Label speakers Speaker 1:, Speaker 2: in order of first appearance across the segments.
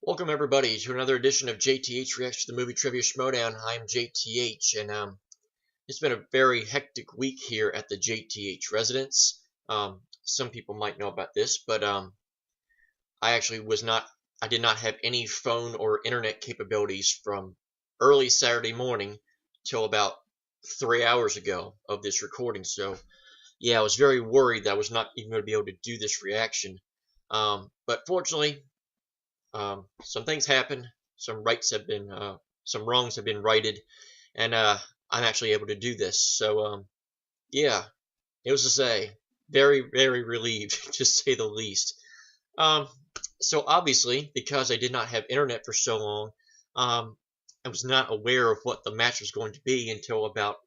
Speaker 1: Welcome everybody to another edition of JTH Reacts to the Movie Trivia Schmoedown. I'm JTH, and it's been a very hectic week here at the JTH residence. Some people might know about this, but I did not have any phone or internet capabilities from early Saturday morning till about 3 hours ago of this recording. So yeah, I was very worried that I was not even going to be able to do this reaction. But fortunately, some things happen, some wrongs have been righted, and I'm actually able to do this. So yeah, needless to say, very, very relieved to say the least. So obviously, because I did not have internet for so long, I was not aware of what the match was going to be until about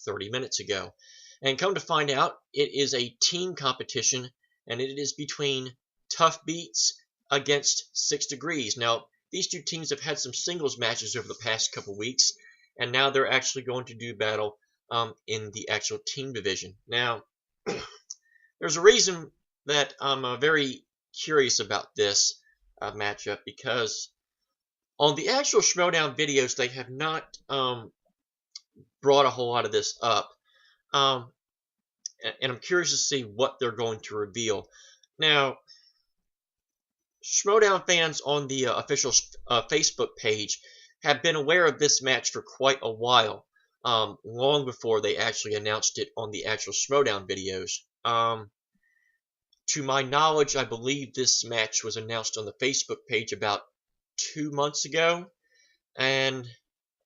Speaker 1: 30 minutes ago. And come to find out, it is a team competition, and it is between Tuff Beats against 6 Degrees. Now, these two teams have had some singles matches over the past couple weeks, and now they're actually going to do battle in the actual team division. Now, there's a reason that I'm very curious about this matchup, because on the actual Schmoedown videos, they have not brought a whole lot of this up. And I'm curious to see what they're going to reveal. Now, Schmoedown fans on the official Facebook page have been aware of this match for quite a while, long before they actually announced it on the actual Schmoedown videos. To my knowledge, I believe this match was announced on the Facebook page about 2 months ago, and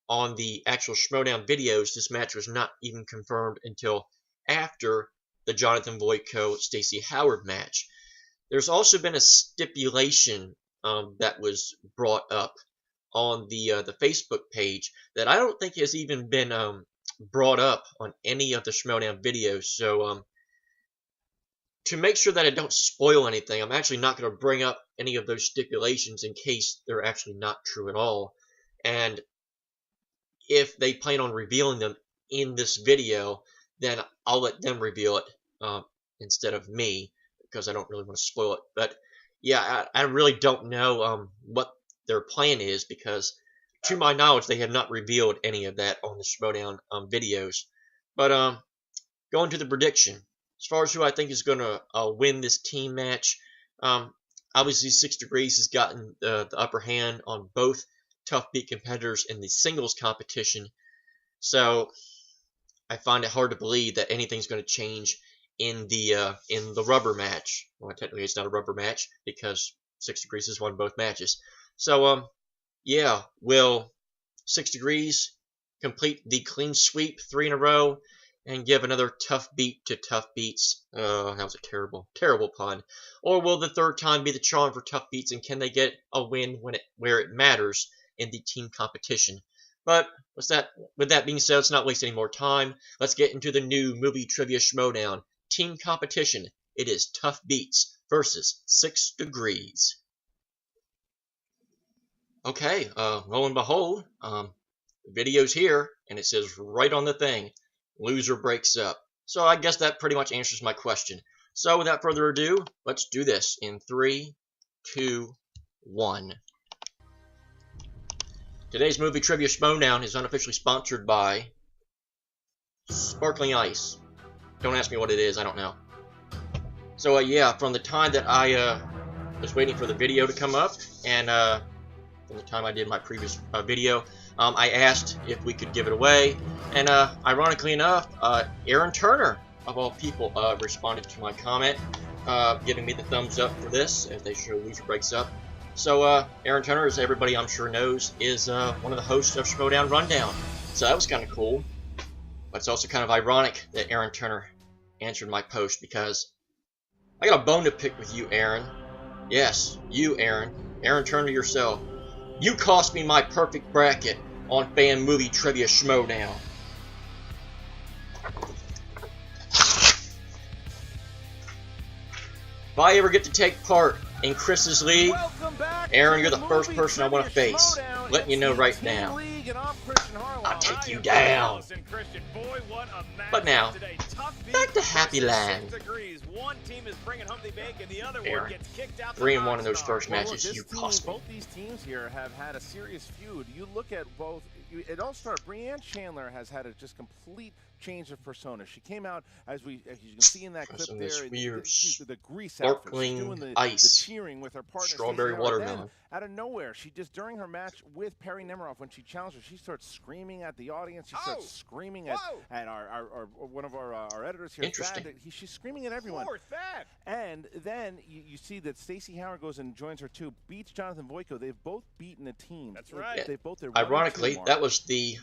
Speaker 1: on the actual Schmoedown videos, this match was not even confirmed until after the Jonathon Perri-Stacey Howard match. There's also been a stipulation that was brought up on the Facebook page that I don't think has even been brought up on any of the Schmoedown videos. So to make sure that I don't spoil anything, I'm actually not going to bring up any of those stipulations in case they're actually not true at all. And if they plan on revealing them in this video, then I'll let them reveal it instead of me, because I don't really want to spoil it. But yeah, I really don't know what their plan is, because to my knowledge, they have not revealed any of that on the Schmoedown videos. But going to the prediction, as far as who I think is going to win this team match, obviously 6 Degrees has gotten the upper hand on both Tuff Beat competitors in the singles competition. So I find it hard to believe that anything's going to change in the rubber match. Well, technically it's not a rubber match because 6 Degrees has won both matches. So yeah, will 6 Degrees complete the clean sweep 3 in a row and give another tough beat to Tuff Beats? That was a terrible, terrible pun. Or will the third time be the charm for Tuff Beats, and can they get a win where it matters in the team competition? But with that being said, let's not waste any more time. Let's get into the new movie trivia Schmoedown team competition. It is Tuff Beats versus 6 Degrees. Okay, lo and behold, the video's here, and it says right on the thing, loser breaks up. So I guess that pretty much answers my question. So without further ado, let's do this in 3, 2, 1. Today's movie trivia Schmoedown is unofficially sponsored by Sparkling Ice. Don't ask me what it is, I don't know. So yeah, from the time that I was waiting for the video to come up, and from the time I did my previous video, I asked if we could give it away, and ironically enough, Aaron Turner, of all people, responded to my comment, giving me the thumbs up for this, as they show loser breaks up. So Aaron Turner, as everybody I'm sure knows, is one of the hosts of Schmoedown Rundown. So that was kind of cool. But it's also kind of ironic that Aaron Turner answered my post, because I got a bone to pick with you, Aaron. Yes, you, Aaron. Aaron Turner yourself. You cost me my perfect bracket on Fan Movie Trivia Schmoedown. If I ever get to take part in Chris's league, Aaron, you're the first person I want to face. Letting you know right now. I'll take you down. But now, back to Happy Land.
Speaker 2: one team is bringing home the bacon, the other
Speaker 1: Fair.
Speaker 2: one gets kicked out.
Speaker 1: 3-1 in those first
Speaker 3: Well,
Speaker 1: matches.
Speaker 3: look,
Speaker 1: You cost me.
Speaker 3: both these teams here have had a serious feud. You look at both. It all started. Brianne Chandler has had a just complete change of persona. She came out as you can see in that clip
Speaker 1: Some of
Speaker 3: there.
Speaker 1: this weird
Speaker 3: The grease outfit. She's
Speaker 1: sparkling
Speaker 3: doing the
Speaker 1: ice,
Speaker 3: cheering with her partner.
Speaker 1: strawberry
Speaker 3: Stacey Howard.
Speaker 1: watermelon.
Speaker 3: Then, out of nowhere, she just during her match with Perri Nemiroff, when she challenged her, she starts screaming at the audience. She starts screaming at our one of our editors here.
Speaker 1: Interesting.
Speaker 3: She's screaming at everyone. And then you see that Stacey Howard goes and joins her too. Beats Jonathon Perri. They've both beaten a team.
Speaker 2: That's right.
Speaker 1: Yeah.
Speaker 3: They both.
Speaker 1: Ironically, that was the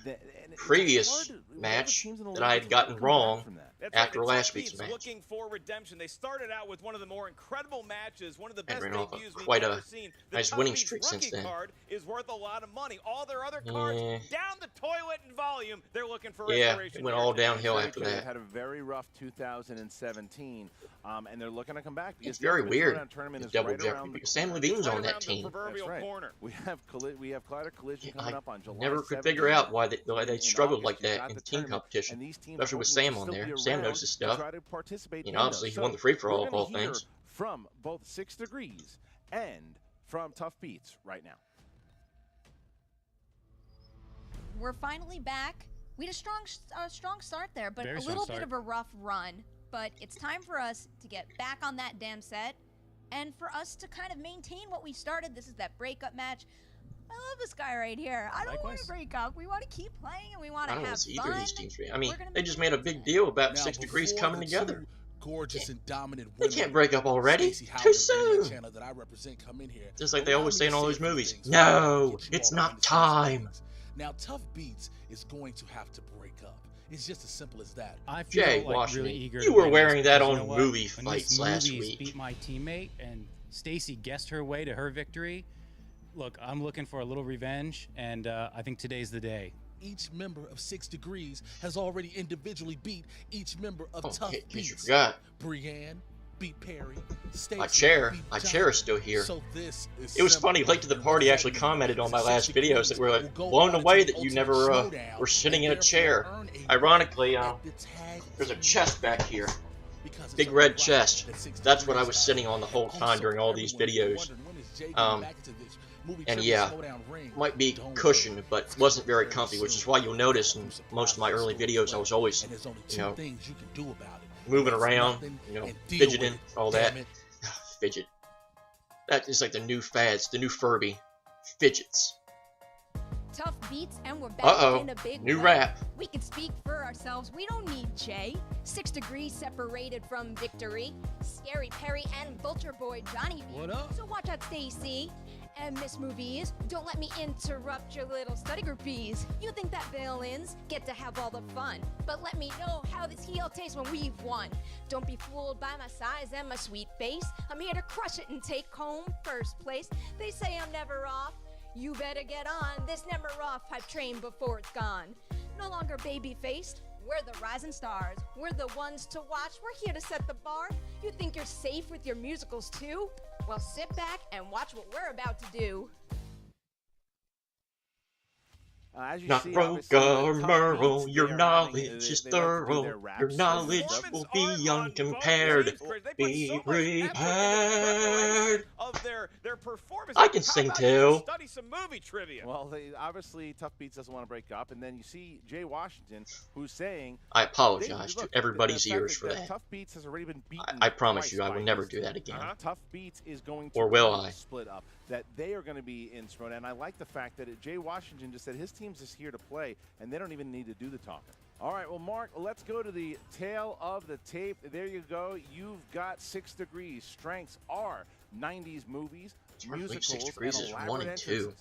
Speaker 1: previous match that I had gotten wrong after last week's match.
Speaker 2: Looking for redemption. They started out with one of the more incredible matches, one of the best
Speaker 1: ran off
Speaker 2: debuts we've
Speaker 1: quite
Speaker 2: ever
Speaker 1: a
Speaker 2: seen.
Speaker 1: nice winning streak since then.
Speaker 2: Card is worth a lot of money. All their other cards down the toilet in volume. They're looking for restoration.
Speaker 1: It went all downhill after that.
Speaker 3: They had a very rough 2017, and they're looking to come back.
Speaker 1: It's very weird. Double Jeopardy because Sam Levine's on that team.
Speaker 3: That's right. We have Collider Collision coming up on July 7th.
Speaker 1: Never could figure out why they struggled like that in team competition, especially with Sam on there. Sam knows his stuff. Obviously he won the free-for-all of all things.
Speaker 3: From both 6 Degrees and from Tuff Beats right now.
Speaker 4: We're finally back. We had a strong start there, but a little bit of a rough run. But it's time for us to get back on that damn set and for us to kind of maintain what we started. This is that breakup match. I love this guy right here. I don't want to break up. We want to keep playing and we want to have fun.
Speaker 1: I don't want to see either of these teams. I mean, they just made a big deal about 6 Degrees coming together.
Speaker 5: Gorgeous and dominant
Speaker 1: they can't break up already. Too soon. Just like they always say in all those movies. No, it's not time.
Speaker 5: Now, Tuff Beats is going to have to break up. It's just as simple as that.
Speaker 6: I feel
Speaker 1: Jay
Speaker 6: like
Speaker 1: Washington,
Speaker 6: really eager
Speaker 1: you
Speaker 6: to
Speaker 1: were
Speaker 6: win
Speaker 1: wearing
Speaker 6: this
Speaker 1: that
Speaker 6: because
Speaker 1: on
Speaker 6: you know
Speaker 1: movie
Speaker 6: what?
Speaker 1: fights
Speaker 6: When
Speaker 1: last
Speaker 6: this
Speaker 1: week.
Speaker 6: beat my teammate and Stacey guessed her way to her victory. Look, I'm looking for a little revenge, and I think today's the day.
Speaker 5: Each member of 6 Degrees has already individually beat each member of Tuff Beats.
Speaker 1: You forgot.
Speaker 5: Brianne beat Perri.
Speaker 1: My chair is still here.
Speaker 5: So this is
Speaker 1: it was funny. Late to the party actually commented on my last videos that were like, blown away that you never were sitting in a chair. Ironically, there's a chest back here. Big red chest. That's what I was sitting on the whole time during all these videos. And yeah, might be cushioned, but wasn't very comfy, which is why you'll notice in most of my early videos I was always, moving around, fidgeting, all that. Fidget. That is like the new fads, the new Furby. Fidgets.
Speaker 4: Tuff Beats, and we're back in a big
Speaker 1: new
Speaker 4: way.
Speaker 1: rap.
Speaker 4: We can speak for ourselves. We don't need Jay. 6 Degrees separated from victory. Scary Perri and Vulture Boy Johnny V.
Speaker 6: What up?
Speaker 4: So watch out, Stacey. And Miss Movies, don't let me interrupt your little study groupies. You think that villains get to have all the fun, but let me know how this heel tastes when we've won. Don't be fooled by my size and my sweet face. I'm here to crush it and take home first place. They say I'm never off. You better get on this Nemiroff hype train before it's gone. No longer baby-faced, we're the rising stars. We're the ones to watch. We're here to set the bar. You think you're safe with your musicals too? Well, sit back and watch what we're about to do.
Speaker 3: As you
Speaker 1: Not
Speaker 3: see,
Speaker 1: broke or Merle, your knowledge is thorough. Your knowledge will be uncompared. Be prepared. I can sing too.
Speaker 2: Study some movie trivia.
Speaker 3: Well, obviously, Tuff Beats doesn't want to break up, and then you see Jay Washington, who's saying,
Speaker 1: I apologize to everybody's ears for that.
Speaker 3: Tuff Beats has already been beaten.
Speaker 1: I promise you, I will never do that again.
Speaker 3: Tuff Beats is going to
Speaker 1: or will I?
Speaker 3: Split up. That they are going to be in Schmoedown. And I like the fact that Jay Washington just said his team's just here to play, and they don't even need to do the talking. All right, well, Mark, let's go to the tail of the tape. There you go. You've got 6 Degrees. Strengths are 90s movies, musicals,
Speaker 1: 6 Degrees
Speaker 3: and
Speaker 1: is
Speaker 3: elaborate
Speaker 1: 1 and 2.
Speaker 3: entrances.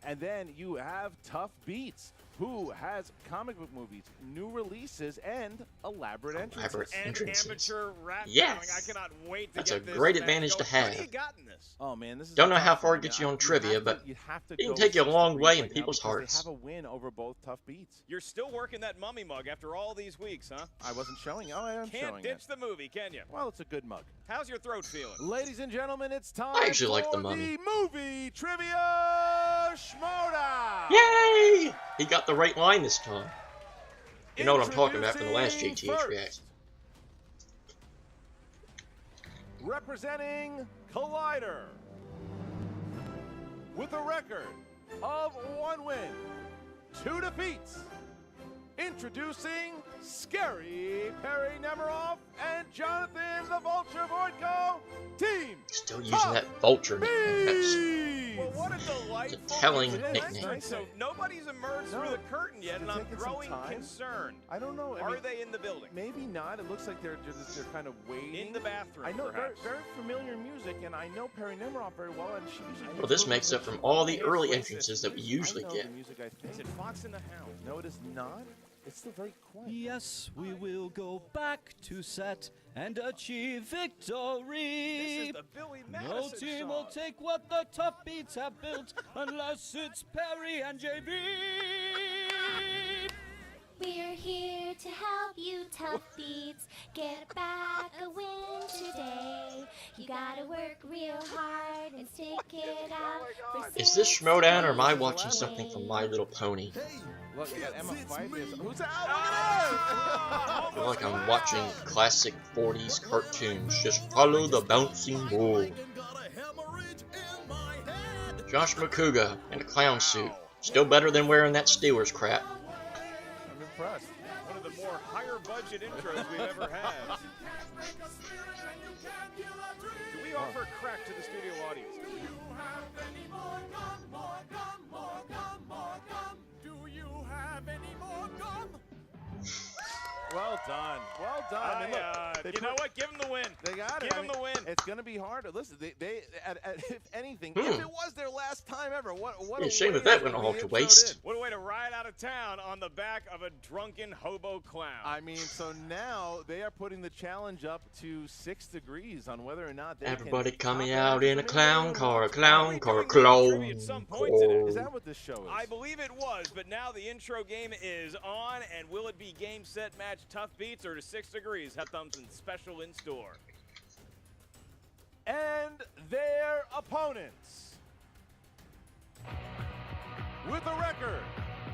Speaker 3: And then you have Tuff Beats, who has comic book movies, new releases, and elaborate entrances.
Speaker 2: And amateur rap.
Speaker 1: Yes.
Speaker 2: I cannot wait to
Speaker 1: That's
Speaker 2: get
Speaker 1: a
Speaker 2: this
Speaker 1: great
Speaker 2: match
Speaker 1: advantage to
Speaker 2: going.
Speaker 1: have.
Speaker 2: What do you got in this?
Speaker 3: Oh man, this is
Speaker 1: Don't know how far it gets you on trivia, but it can take you a long way in people's hearts.
Speaker 3: They have a win over both Tuff Beats.
Speaker 2: You're still working that mummy mug after all these weeks, huh?
Speaker 3: I wasn't showing. Oh, I am
Speaker 2: Can't
Speaker 3: showing
Speaker 2: ditch
Speaker 3: it.
Speaker 2: the movie, can you?
Speaker 3: Well, it's a good mug.
Speaker 2: How's your throat feeling?
Speaker 3: Ladies and gentlemen, it's time
Speaker 1: I actually
Speaker 3: for
Speaker 1: like the mummy.
Speaker 3: movie trivia Schmoedown.
Speaker 1: Yay! He got the right line this time. You know what I'm talking about from the last JTH react.
Speaker 3: representing Collider, with a record of 1 win, 2 defeats, introducing Scary Perri Nemiroff and Jonathon the Vulture Voidko Team.
Speaker 1: Still using that Vulture nickname.
Speaker 2: Well, what a delightful
Speaker 1: telling
Speaker 2: nickname.
Speaker 1: nickname.
Speaker 2: So nobody's emerged through the curtain yet, and I'm growing concerned.
Speaker 3: I don't know.
Speaker 2: Are they in the building?
Speaker 3: Maybe not. It looks like they're kind of waiting.
Speaker 2: In the bathroom,
Speaker 3: I know, very,
Speaker 2: perhaps.
Speaker 3: very familiar music, and I know Perri Nemiroff very well, and she usually...
Speaker 1: Well, this makes up from all the early entrances that we usually
Speaker 3: I know
Speaker 1: get.
Speaker 3: the music, I think.
Speaker 2: Is it Fox and the Hound?
Speaker 3: No, it is not. It's still very quiet.
Speaker 7: Yes, we will go back to set and achieve victory.
Speaker 2: This is the Billy Madison
Speaker 7: No team
Speaker 2: song.
Speaker 7: will take what the Tuff Beats have built unless it's Perri and JV.
Speaker 8: We're here to help you, Tuff Beats, get back a win today. You gotta work real hard and stick it out.
Speaker 1: Is this Schmoedown, or am I watching something from My Little Pony?
Speaker 3: Look, you got Emma Fife. Who's out?
Speaker 1: I feel like I'm watching classic 40s cartoons. Just follow the bouncing ball. Josh McCouga in a clown suit. Still better than wearing that Steelers crap.
Speaker 3: I'm impressed.
Speaker 2: One of the more higher budget intros we've ever had. Do we offer crack to the studio audience?
Speaker 3: Well done. Well done. I mean, look,
Speaker 2: You know what? Give them the win.
Speaker 3: They got it.
Speaker 2: Give them the win.
Speaker 3: It's going to be hard. Listen, they if anything, if it was their last time ever, what
Speaker 1: Yeah,
Speaker 3: a
Speaker 1: shame
Speaker 3: way
Speaker 1: that that
Speaker 3: to
Speaker 1: went all
Speaker 3: be
Speaker 1: to
Speaker 3: introed
Speaker 1: waste.
Speaker 3: in.
Speaker 2: What a way to ride out of town on the back of a drunken hobo clown.
Speaker 3: I mean, so now they are putting the challenge up to 6 degrees on whether or not they
Speaker 1: Everybody
Speaker 3: can
Speaker 1: coming
Speaker 3: top
Speaker 1: out
Speaker 3: that.
Speaker 1: in a clown car,
Speaker 2: Are
Speaker 1: clown
Speaker 2: we
Speaker 1: car,
Speaker 2: doing
Speaker 1: clown
Speaker 2: trivia at some point today?
Speaker 3: Is
Speaker 1: car.
Speaker 3: that what this show is?
Speaker 2: I believe it was, but now the intro game is on, and will it be game, set, match, Tuff Beats, or to 6 degrees? Have something special in store.
Speaker 3: And their opponents, with a record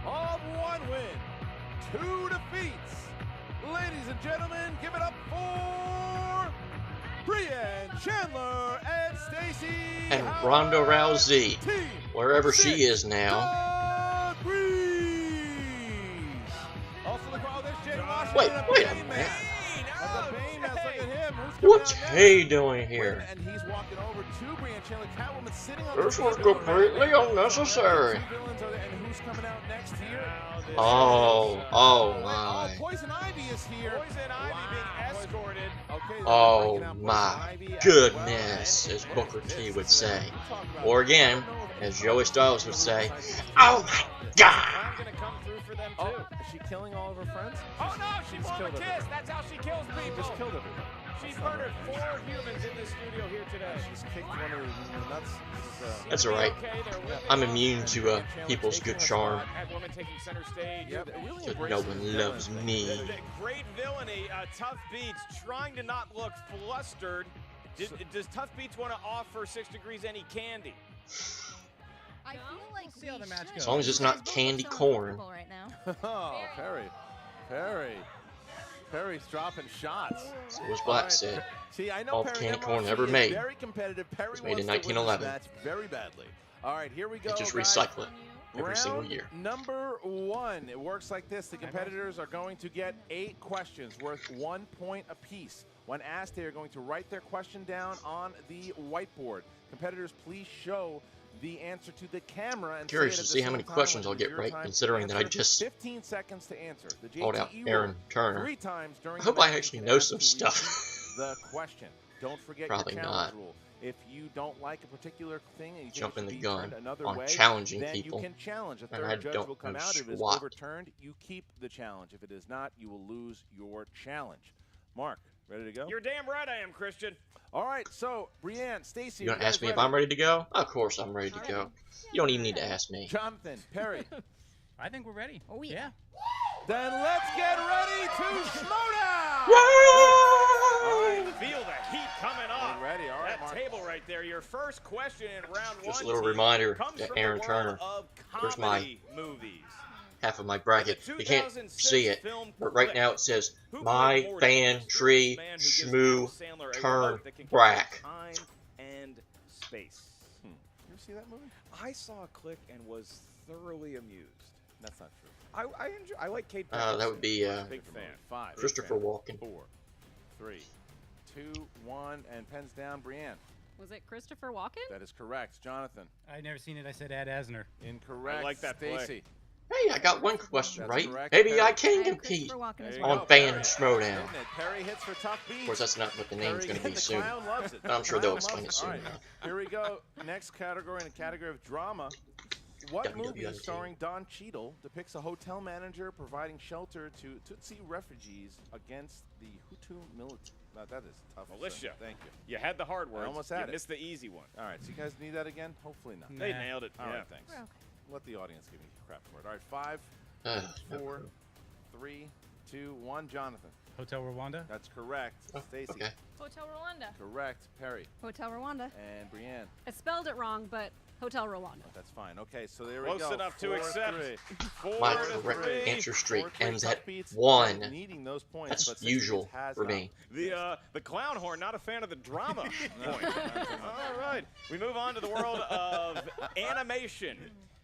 Speaker 3: of 1 win, 2 defeats, ladies and gentlemen, give it up for Brienne Chandler and Stacy
Speaker 1: And Ronda Rousey,
Speaker 3: Team
Speaker 1: wherever she is now.
Speaker 3: Degrees. Also the crowd, there's Jay Washington.
Speaker 1: Wait
Speaker 3: and
Speaker 1: a
Speaker 3: Bane
Speaker 1: minute.
Speaker 3: Man. That's a Bane Man, look at him. Who's coming
Speaker 1: What's
Speaker 3: out next?
Speaker 1: he doing here?
Speaker 3: And he's walking over to Brienne Chandler. Catwoman sitting on
Speaker 1: This
Speaker 3: the
Speaker 1: was
Speaker 3: table.
Speaker 1: completely unnecessary.
Speaker 3: Two villains are there, and who's coming out next here?
Speaker 1: Oh
Speaker 3: Oh,
Speaker 1: my.
Speaker 3: Poison Ivy is here.
Speaker 2: Poison Ivy being escorted.
Speaker 3: Okay, they're
Speaker 1: Oh
Speaker 3: breaking out Poison
Speaker 1: my
Speaker 3: Ivy as
Speaker 1: goodness,
Speaker 3: well.
Speaker 1: as Booker T would
Speaker 3: This is
Speaker 1: say.
Speaker 3: we talk about
Speaker 1: Or
Speaker 3: it.
Speaker 1: again,
Speaker 3: I don't know if
Speaker 1: as Joey Styles would say,
Speaker 3: Poison Ivy-
Speaker 1: oh my god!
Speaker 2: I'm going to come through for them, too.
Speaker 3: Oh, is she killing all of her friends?
Speaker 2: Oh, no, she
Speaker 3: She's
Speaker 2: blew him a
Speaker 3: killed
Speaker 2: kiss.
Speaker 3: everyone.
Speaker 2: That's how she kills
Speaker 3: She
Speaker 2: people.
Speaker 3: just killed everyone.
Speaker 2: She's murdered 4 humans in the studio here today.
Speaker 3: She's kicked one of the nuts.
Speaker 1: That's alright. I'm immune to people's good charm.
Speaker 2: Woman taking center stage.
Speaker 3: Yeah, they're really
Speaker 1: So
Speaker 3: embracing
Speaker 1: no one
Speaker 3: the
Speaker 1: loves
Speaker 3: villain.
Speaker 1: me.
Speaker 2: The great villainy, Tuff Beats, trying to not look flustered. Does Tuff Beats want to offer 6 degrees any candy?
Speaker 4: I feel like
Speaker 6: see how the match
Speaker 4: should.
Speaker 6: goes.
Speaker 1: As long as it's not
Speaker 4: You guys both
Speaker 1: candy
Speaker 4: look so
Speaker 1: corn.
Speaker 4: uncomfortable right now.
Speaker 3: Oh, Perry's dropping shots.
Speaker 1: So was Black said.
Speaker 3: See, I know
Speaker 1: All the
Speaker 3: Perry
Speaker 1: candy
Speaker 3: Nemiroff,
Speaker 1: corn
Speaker 3: she
Speaker 1: ever
Speaker 3: is
Speaker 1: made
Speaker 3: very competitive. Perry
Speaker 1: was made in
Speaker 3: wants to win this
Speaker 1: 1911.
Speaker 3: match very badly. All right, here we go.
Speaker 1: They just
Speaker 3: guys.
Speaker 1: recycle it every
Speaker 3: Round
Speaker 1: single year.
Speaker 3: number 1. It works like this. The competitors are going to get 8 questions worth 1 point apiece. When asked, they are going to write their question down on the whiteboard. Competitors, please show the answer to the camera. And
Speaker 1: Curious
Speaker 3: say it
Speaker 1: to
Speaker 3: at
Speaker 1: see
Speaker 3: the
Speaker 1: how many
Speaker 3: same time
Speaker 1: questions
Speaker 3: when
Speaker 1: I'll
Speaker 3: it is
Speaker 1: get
Speaker 3: your
Speaker 1: right,
Speaker 3: time to
Speaker 1: considering that I
Speaker 3: answer.
Speaker 1: just
Speaker 3: 15 seconds to answer. The
Speaker 1: called out
Speaker 3: JTE
Speaker 1: Aaron
Speaker 3: will
Speaker 1: Turner.
Speaker 3: 3 times during
Speaker 1: I
Speaker 3: the
Speaker 1: hope I
Speaker 3: match.
Speaker 1: actually
Speaker 3: You
Speaker 1: know
Speaker 3: can ask
Speaker 1: some
Speaker 3: to
Speaker 1: stuff.
Speaker 3: repeat the question. Don't forget
Speaker 1: Probably
Speaker 3: your challenge
Speaker 1: not.
Speaker 3: rule. If you don't like a particular thing and you think
Speaker 1: Jumping
Speaker 3: it
Speaker 1: the
Speaker 3: should be
Speaker 1: gun
Speaker 3: turned another
Speaker 1: on
Speaker 3: way,
Speaker 1: challenging
Speaker 3: then
Speaker 1: people.
Speaker 3: you can challenge. A
Speaker 1: And
Speaker 3: third
Speaker 1: I
Speaker 3: judge
Speaker 1: don't
Speaker 3: will come
Speaker 1: know
Speaker 3: out. If it is
Speaker 1: squat.
Speaker 3: overturned, you keep the challenge. If it is not, you will lose your challenge. Mark, ready to go?
Speaker 2: You're damn right I am, Christian.
Speaker 3: All right, so Brienne, Stacy,
Speaker 1: You
Speaker 3: are
Speaker 1: gonna ask
Speaker 3: guys
Speaker 1: me if
Speaker 3: ready?
Speaker 1: I'm ready to go? Of course I'm ready to go. You don't even need to ask me.
Speaker 3: Jonathon Perri.
Speaker 6: I think we're ready.
Speaker 4: Oh, yeah.
Speaker 3: Then let's get ready to Schmoedown!
Speaker 2: I feel the heat coming off.
Speaker 3: We're ready. All right,
Speaker 2: That
Speaker 3: Mark.
Speaker 2: table right there. Your first question in round 1.
Speaker 1: Just a little
Speaker 2: team,
Speaker 1: reminder
Speaker 2: comes
Speaker 1: to
Speaker 2: from
Speaker 1: Aaron
Speaker 2: the world
Speaker 1: Turner.
Speaker 2: Of
Speaker 1: Where's my
Speaker 2: comedy movies.
Speaker 1: half of my bracket. You can't see it, but right now it says my fan tree Schmoo turn brack.
Speaker 2: Time and space.
Speaker 3: You ever see that movie?
Speaker 2: I saw a clip and was thoroughly amused.
Speaker 3: That's not true.
Speaker 2: I like Kate
Speaker 1: That would be
Speaker 2: big fan.
Speaker 3: 5,
Speaker 1: Christopher Walken.
Speaker 3: 4, 3, 2, 1, and pens down. Brienne.
Speaker 9: Was it Christopher Walken?
Speaker 3: That is correct. Jonathan.
Speaker 6: I've never seen it. I said Ad Asner.
Speaker 3: Incorrect.
Speaker 2: I like that play.
Speaker 3: Stacy.
Speaker 1: Hey, I got one question
Speaker 3: That's
Speaker 1: right.
Speaker 3: correct.
Speaker 1: Maybe I
Speaker 3: Perri.
Speaker 1: can
Speaker 4: And
Speaker 1: compete
Speaker 4: Christopher Walken as
Speaker 3: There you
Speaker 4: well.
Speaker 3: go.
Speaker 1: on Fan
Speaker 3: Perri.
Speaker 1: Schmoedown.
Speaker 3: Isn't it? Perri hits for Tuff Beats.
Speaker 1: Of course, that's not what the name's going to be
Speaker 3: The
Speaker 1: soon.
Speaker 3: clown loves it.
Speaker 1: But I'm sure
Speaker 3: The
Speaker 1: they'll
Speaker 3: clown
Speaker 1: explain
Speaker 3: loves
Speaker 1: it soon
Speaker 3: All right,
Speaker 1: enough.
Speaker 3: here we go. Next category, in the category of drama. What movie
Speaker 1: WWNT.
Speaker 3: starring Don Cheadle depicts a hotel manager providing shelter to Tutsi refugees against the Hutu military? That is tough.
Speaker 2: Militia.
Speaker 3: Thank you.
Speaker 2: You had the hard words.
Speaker 3: almost had
Speaker 2: you
Speaker 3: it.
Speaker 2: missed the easy one.
Speaker 3: All right, so you guys need that again? Hopefully not.
Speaker 2: They
Speaker 6: Nah.
Speaker 2: nailed it.
Speaker 3: All
Speaker 2: yeah.
Speaker 3: right, thanks.
Speaker 4: We're okay.
Speaker 3: Let the audience give me crap for it. All right, 5,
Speaker 1: No
Speaker 3: 4,
Speaker 1: clue.
Speaker 3: 3, 2, 1. Jonathan.
Speaker 6: Hotel Rwanda.
Speaker 3: That's correct.
Speaker 1: Oh,
Speaker 3: Stacy.
Speaker 1: okay.
Speaker 9: Hotel Rwanda.
Speaker 3: Correct. Perri.
Speaker 4: Hotel Rwanda.
Speaker 3: And Brienne.
Speaker 9: I spelled it wrong, but Hotel Rwanda.
Speaker 3: That's fine. Okay, so there we
Speaker 2: Close
Speaker 3: go.
Speaker 2: enough to
Speaker 3: 4,
Speaker 2: accept.
Speaker 3: 3.
Speaker 2: 4
Speaker 1: My
Speaker 2: to
Speaker 1: correct
Speaker 2: 3.
Speaker 1: answer streak
Speaker 3: 4, 3.
Speaker 1: ends
Speaker 3: Tuff
Speaker 1: at
Speaker 3: Beats
Speaker 1: 1.
Speaker 3: Needing those points,
Speaker 1: That's
Speaker 3: but 60
Speaker 1: usual
Speaker 3: Beats has
Speaker 1: for
Speaker 3: not.
Speaker 1: me.
Speaker 2: The clown horn, not a fan of the drama point. All right. We move on to the world of animation.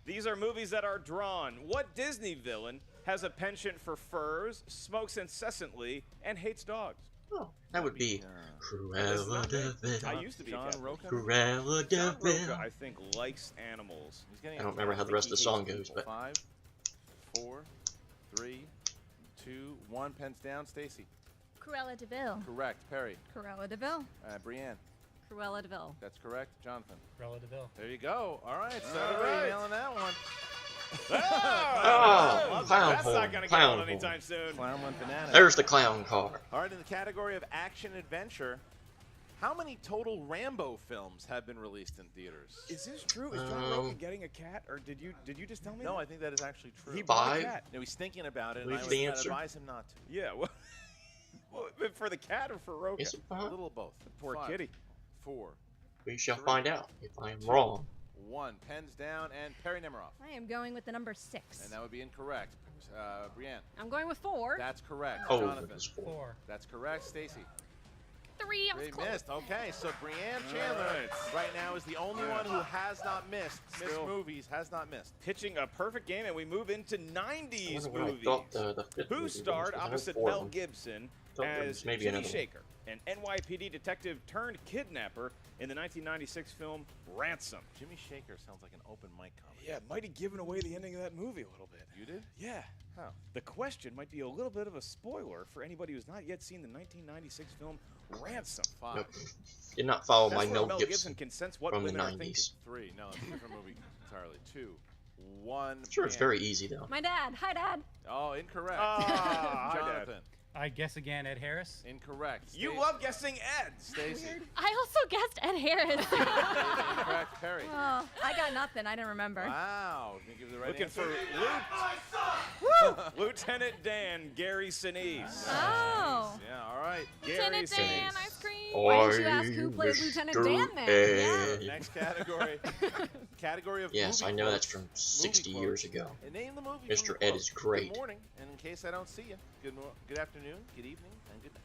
Speaker 2: These are movies that are drawn. What Disney villain has a penchant for furs, smokes incessantly, and hates dogs?
Speaker 1: Oh, that would be Cruella de
Speaker 2: I
Speaker 1: Vil.
Speaker 2: used to be a
Speaker 3: John
Speaker 2: Catholic.
Speaker 3: Roca.
Speaker 1: Cruella de
Speaker 2: John Roca,
Speaker 1: Vil.
Speaker 2: I think, likes animals.
Speaker 3: He's getting
Speaker 1: I don't remember how the rest of the song goes, but
Speaker 3: 5, 4, 3, 2, 1. Pens down. Stacy.
Speaker 4: Cruella de Vil.
Speaker 3: Correct. Perri.
Speaker 4: Cruella de Vil.
Speaker 3: Brienne.
Speaker 9: Cruella de Vil.
Speaker 3: That's correct. Jonathan.
Speaker 6: Cruella de Vil.
Speaker 3: There you go. All right. So
Speaker 2: All
Speaker 3: everybody
Speaker 2: right.
Speaker 3: nailing that one.
Speaker 1: Oh, clown
Speaker 2: That's
Speaker 1: horn,
Speaker 2: not going to get
Speaker 1: clown
Speaker 2: on anytime
Speaker 1: horn.
Speaker 2: soon.
Speaker 3: Clown went bananas.
Speaker 1: There's the clown car.
Speaker 3: All right, in the category of action adventure, how many total Rambo films have been released in theaters?
Speaker 2: Is this true? Is John Roca getting a cat, or did you just tell me
Speaker 3: No,
Speaker 2: that?
Speaker 3: I think that is actually true.
Speaker 2: He bought a
Speaker 1: 5?
Speaker 2: cat.
Speaker 3: No, he's thinking about it, and
Speaker 1: Leave
Speaker 3: I
Speaker 1: the
Speaker 3: would
Speaker 1: answer.
Speaker 3: advise him not to.
Speaker 2: Yeah, well, for the cat or for Roca?
Speaker 1: Is it
Speaker 3: A
Speaker 1: 5?
Speaker 3: little of both.
Speaker 2: Poor
Speaker 3: 5,
Speaker 2: kitty.
Speaker 3: 4,
Speaker 1: We shall
Speaker 3: 3,
Speaker 1: find out if I am
Speaker 3: 2,
Speaker 1: wrong.
Speaker 3: 1. Pens down, and Perri Nemiroff.
Speaker 4: I am going with the number 6.
Speaker 3: And that would be incorrect. Brienne.
Speaker 9: I'm going with 4.
Speaker 3: That's correct.
Speaker 1: Oh,
Speaker 3: Jonathan.
Speaker 1: it's 4.
Speaker 6: 4.
Speaker 3: That's correct. Stacy.
Speaker 9: 3. I was
Speaker 3: They
Speaker 9: close.
Speaker 3: missed. Okay, so Brienne Chandler right now is the only one who has not missed. Missed
Speaker 2: Still.
Speaker 3: movies, has not missed.
Speaker 2: Pitching a perfect game, and we move into
Speaker 1: I
Speaker 2: 90s
Speaker 1: wonder what I
Speaker 2: movies.
Speaker 1: thought the fifth movie
Speaker 2: Who
Speaker 1: was,
Speaker 2: starred
Speaker 1: 'cause I know
Speaker 2: opposite
Speaker 1: 4 of
Speaker 2: Mel
Speaker 1: them.
Speaker 2: Gibson
Speaker 1: Thought there
Speaker 2: as
Speaker 1: was maybe
Speaker 2: Jimmy
Speaker 1: another one.
Speaker 2: Shaker, an NYPD detective turned kidnapper in the 1996 film Ransom?
Speaker 3: Jimmy Shaker sounds like an open mic comedy.
Speaker 2: Yeah, might have given away the ending of that movie a little bit.
Speaker 3: You did?
Speaker 2: Yeah.
Speaker 3: How?
Speaker 2: The question might be a little bit of a spoiler for anybody who's not yet seen the 1996 film Ransom.
Speaker 3: 5,
Speaker 1: Nope. Did not follow
Speaker 2: That's
Speaker 1: my
Speaker 2: where
Speaker 1: Mel Gibson
Speaker 2: can sense what
Speaker 1: from the
Speaker 2: women are thinking.
Speaker 1: 90s.
Speaker 3: 3. No, it's a different movie entirely. 2, 1.
Speaker 1: Sure, it's
Speaker 3: Brienne.
Speaker 1: very easy though.
Speaker 4: My dad. Hi, Dad.
Speaker 3: Oh, incorrect.
Speaker 2: Ah, hi, Dad.
Speaker 3: Jonathan.
Speaker 6: I guess again, Ed Harris.
Speaker 3: Incorrect.
Speaker 2: You
Speaker 3: Stacy.
Speaker 2: love guessing Ed.
Speaker 3: Stacy.
Speaker 9: I also guessed Ed Harris.
Speaker 3: Incorrect. Perri.
Speaker 4: Oh, I got nothing. I didn't remember.
Speaker 3: Wow. Can you give the right
Speaker 2: Looking
Speaker 3: answer?
Speaker 2: for Lieutenant Dan Gary Sinise.
Speaker 4: Oh.
Speaker 3: Yeah, all right.
Speaker 2: Gary
Speaker 9: Lieutenant Dan,
Speaker 2: Sinise.
Speaker 9: ice cream.
Speaker 4: Why didn't you ask who plays Lieutenant Dan then?
Speaker 1: Ed.
Speaker 3: Next category. Category of
Speaker 1: Yes,
Speaker 3: movie
Speaker 1: I know
Speaker 3: quotes.
Speaker 1: that's from 60
Speaker 3: Movie
Speaker 1: years
Speaker 3: quotes.
Speaker 1: ago.
Speaker 3: And name the movie.
Speaker 1: Mr.
Speaker 3: from the
Speaker 1: Ed
Speaker 3: quote.
Speaker 1: is great.
Speaker 3: Good morning, and in case I don't see you, good afternoon, good evening, and good night.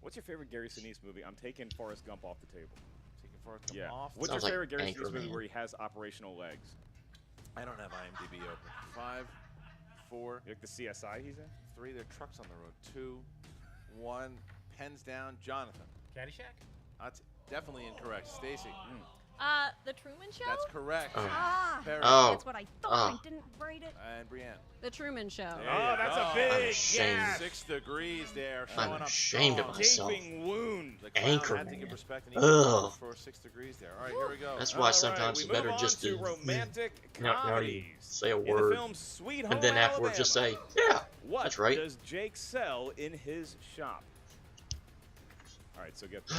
Speaker 2: What's your favorite Gary Sinise movie? I'm taking Forrest Gump off the table.
Speaker 3: Taking Forrest Gump
Speaker 2: Yeah.
Speaker 3: off.
Speaker 2: What's your
Speaker 1: Sounds like
Speaker 2: favorite Gary Sinise movie
Speaker 1: Anchorman.
Speaker 2: where he has operational legs?
Speaker 3: I don't have IMDb open. 5, 4,
Speaker 2: You like the CSI he's in?
Speaker 3: 3. There are trucks on the road. 2, 1. Pens down. Jonathan.
Speaker 6: Caddyshack.
Speaker 3: That's definitely incorrect. Stacy.
Speaker 9: The Truman Show?
Speaker 3: That's correct.
Speaker 1: Oh.
Speaker 4: Ah.
Speaker 3: Perri.
Speaker 1: Oh.
Speaker 4: That's what I thought.
Speaker 1: Oh.
Speaker 4: I didn't write it.
Speaker 3: And Brienne.
Speaker 9: The Truman Show.
Speaker 3: There
Speaker 2: Oh,
Speaker 3: you
Speaker 2: that's
Speaker 3: go.
Speaker 2: a big
Speaker 1: I'm ashamed.
Speaker 2: yes.
Speaker 3: 6 degrees there.
Speaker 1: I'm
Speaker 3: Showing up
Speaker 1: ashamed of
Speaker 3: strong.
Speaker 1: myself.
Speaker 2: Gaping wound.
Speaker 3: The clown had to
Speaker 1: Anchorman.
Speaker 3: give respect and
Speaker 1: Ugh.
Speaker 3: for 6 degrees there. All right, here we go.
Speaker 1: That's
Speaker 2: All
Speaker 1: why
Speaker 2: right,
Speaker 1: sometimes
Speaker 2: we
Speaker 1: it's better
Speaker 2: move on
Speaker 1: just
Speaker 2: to
Speaker 1: to
Speaker 2: romantic
Speaker 1: not even
Speaker 2: comedies.
Speaker 1: say a
Speaker 2: In the
Speaker 1: word,
Speaker 2: film Sweet Home
Speaker 1: and then afterwards just say, yeah,
Speaker 2: what
Speaker 1: that's right.
Speaker 2: does Jake sell in his shop? All right, so get this.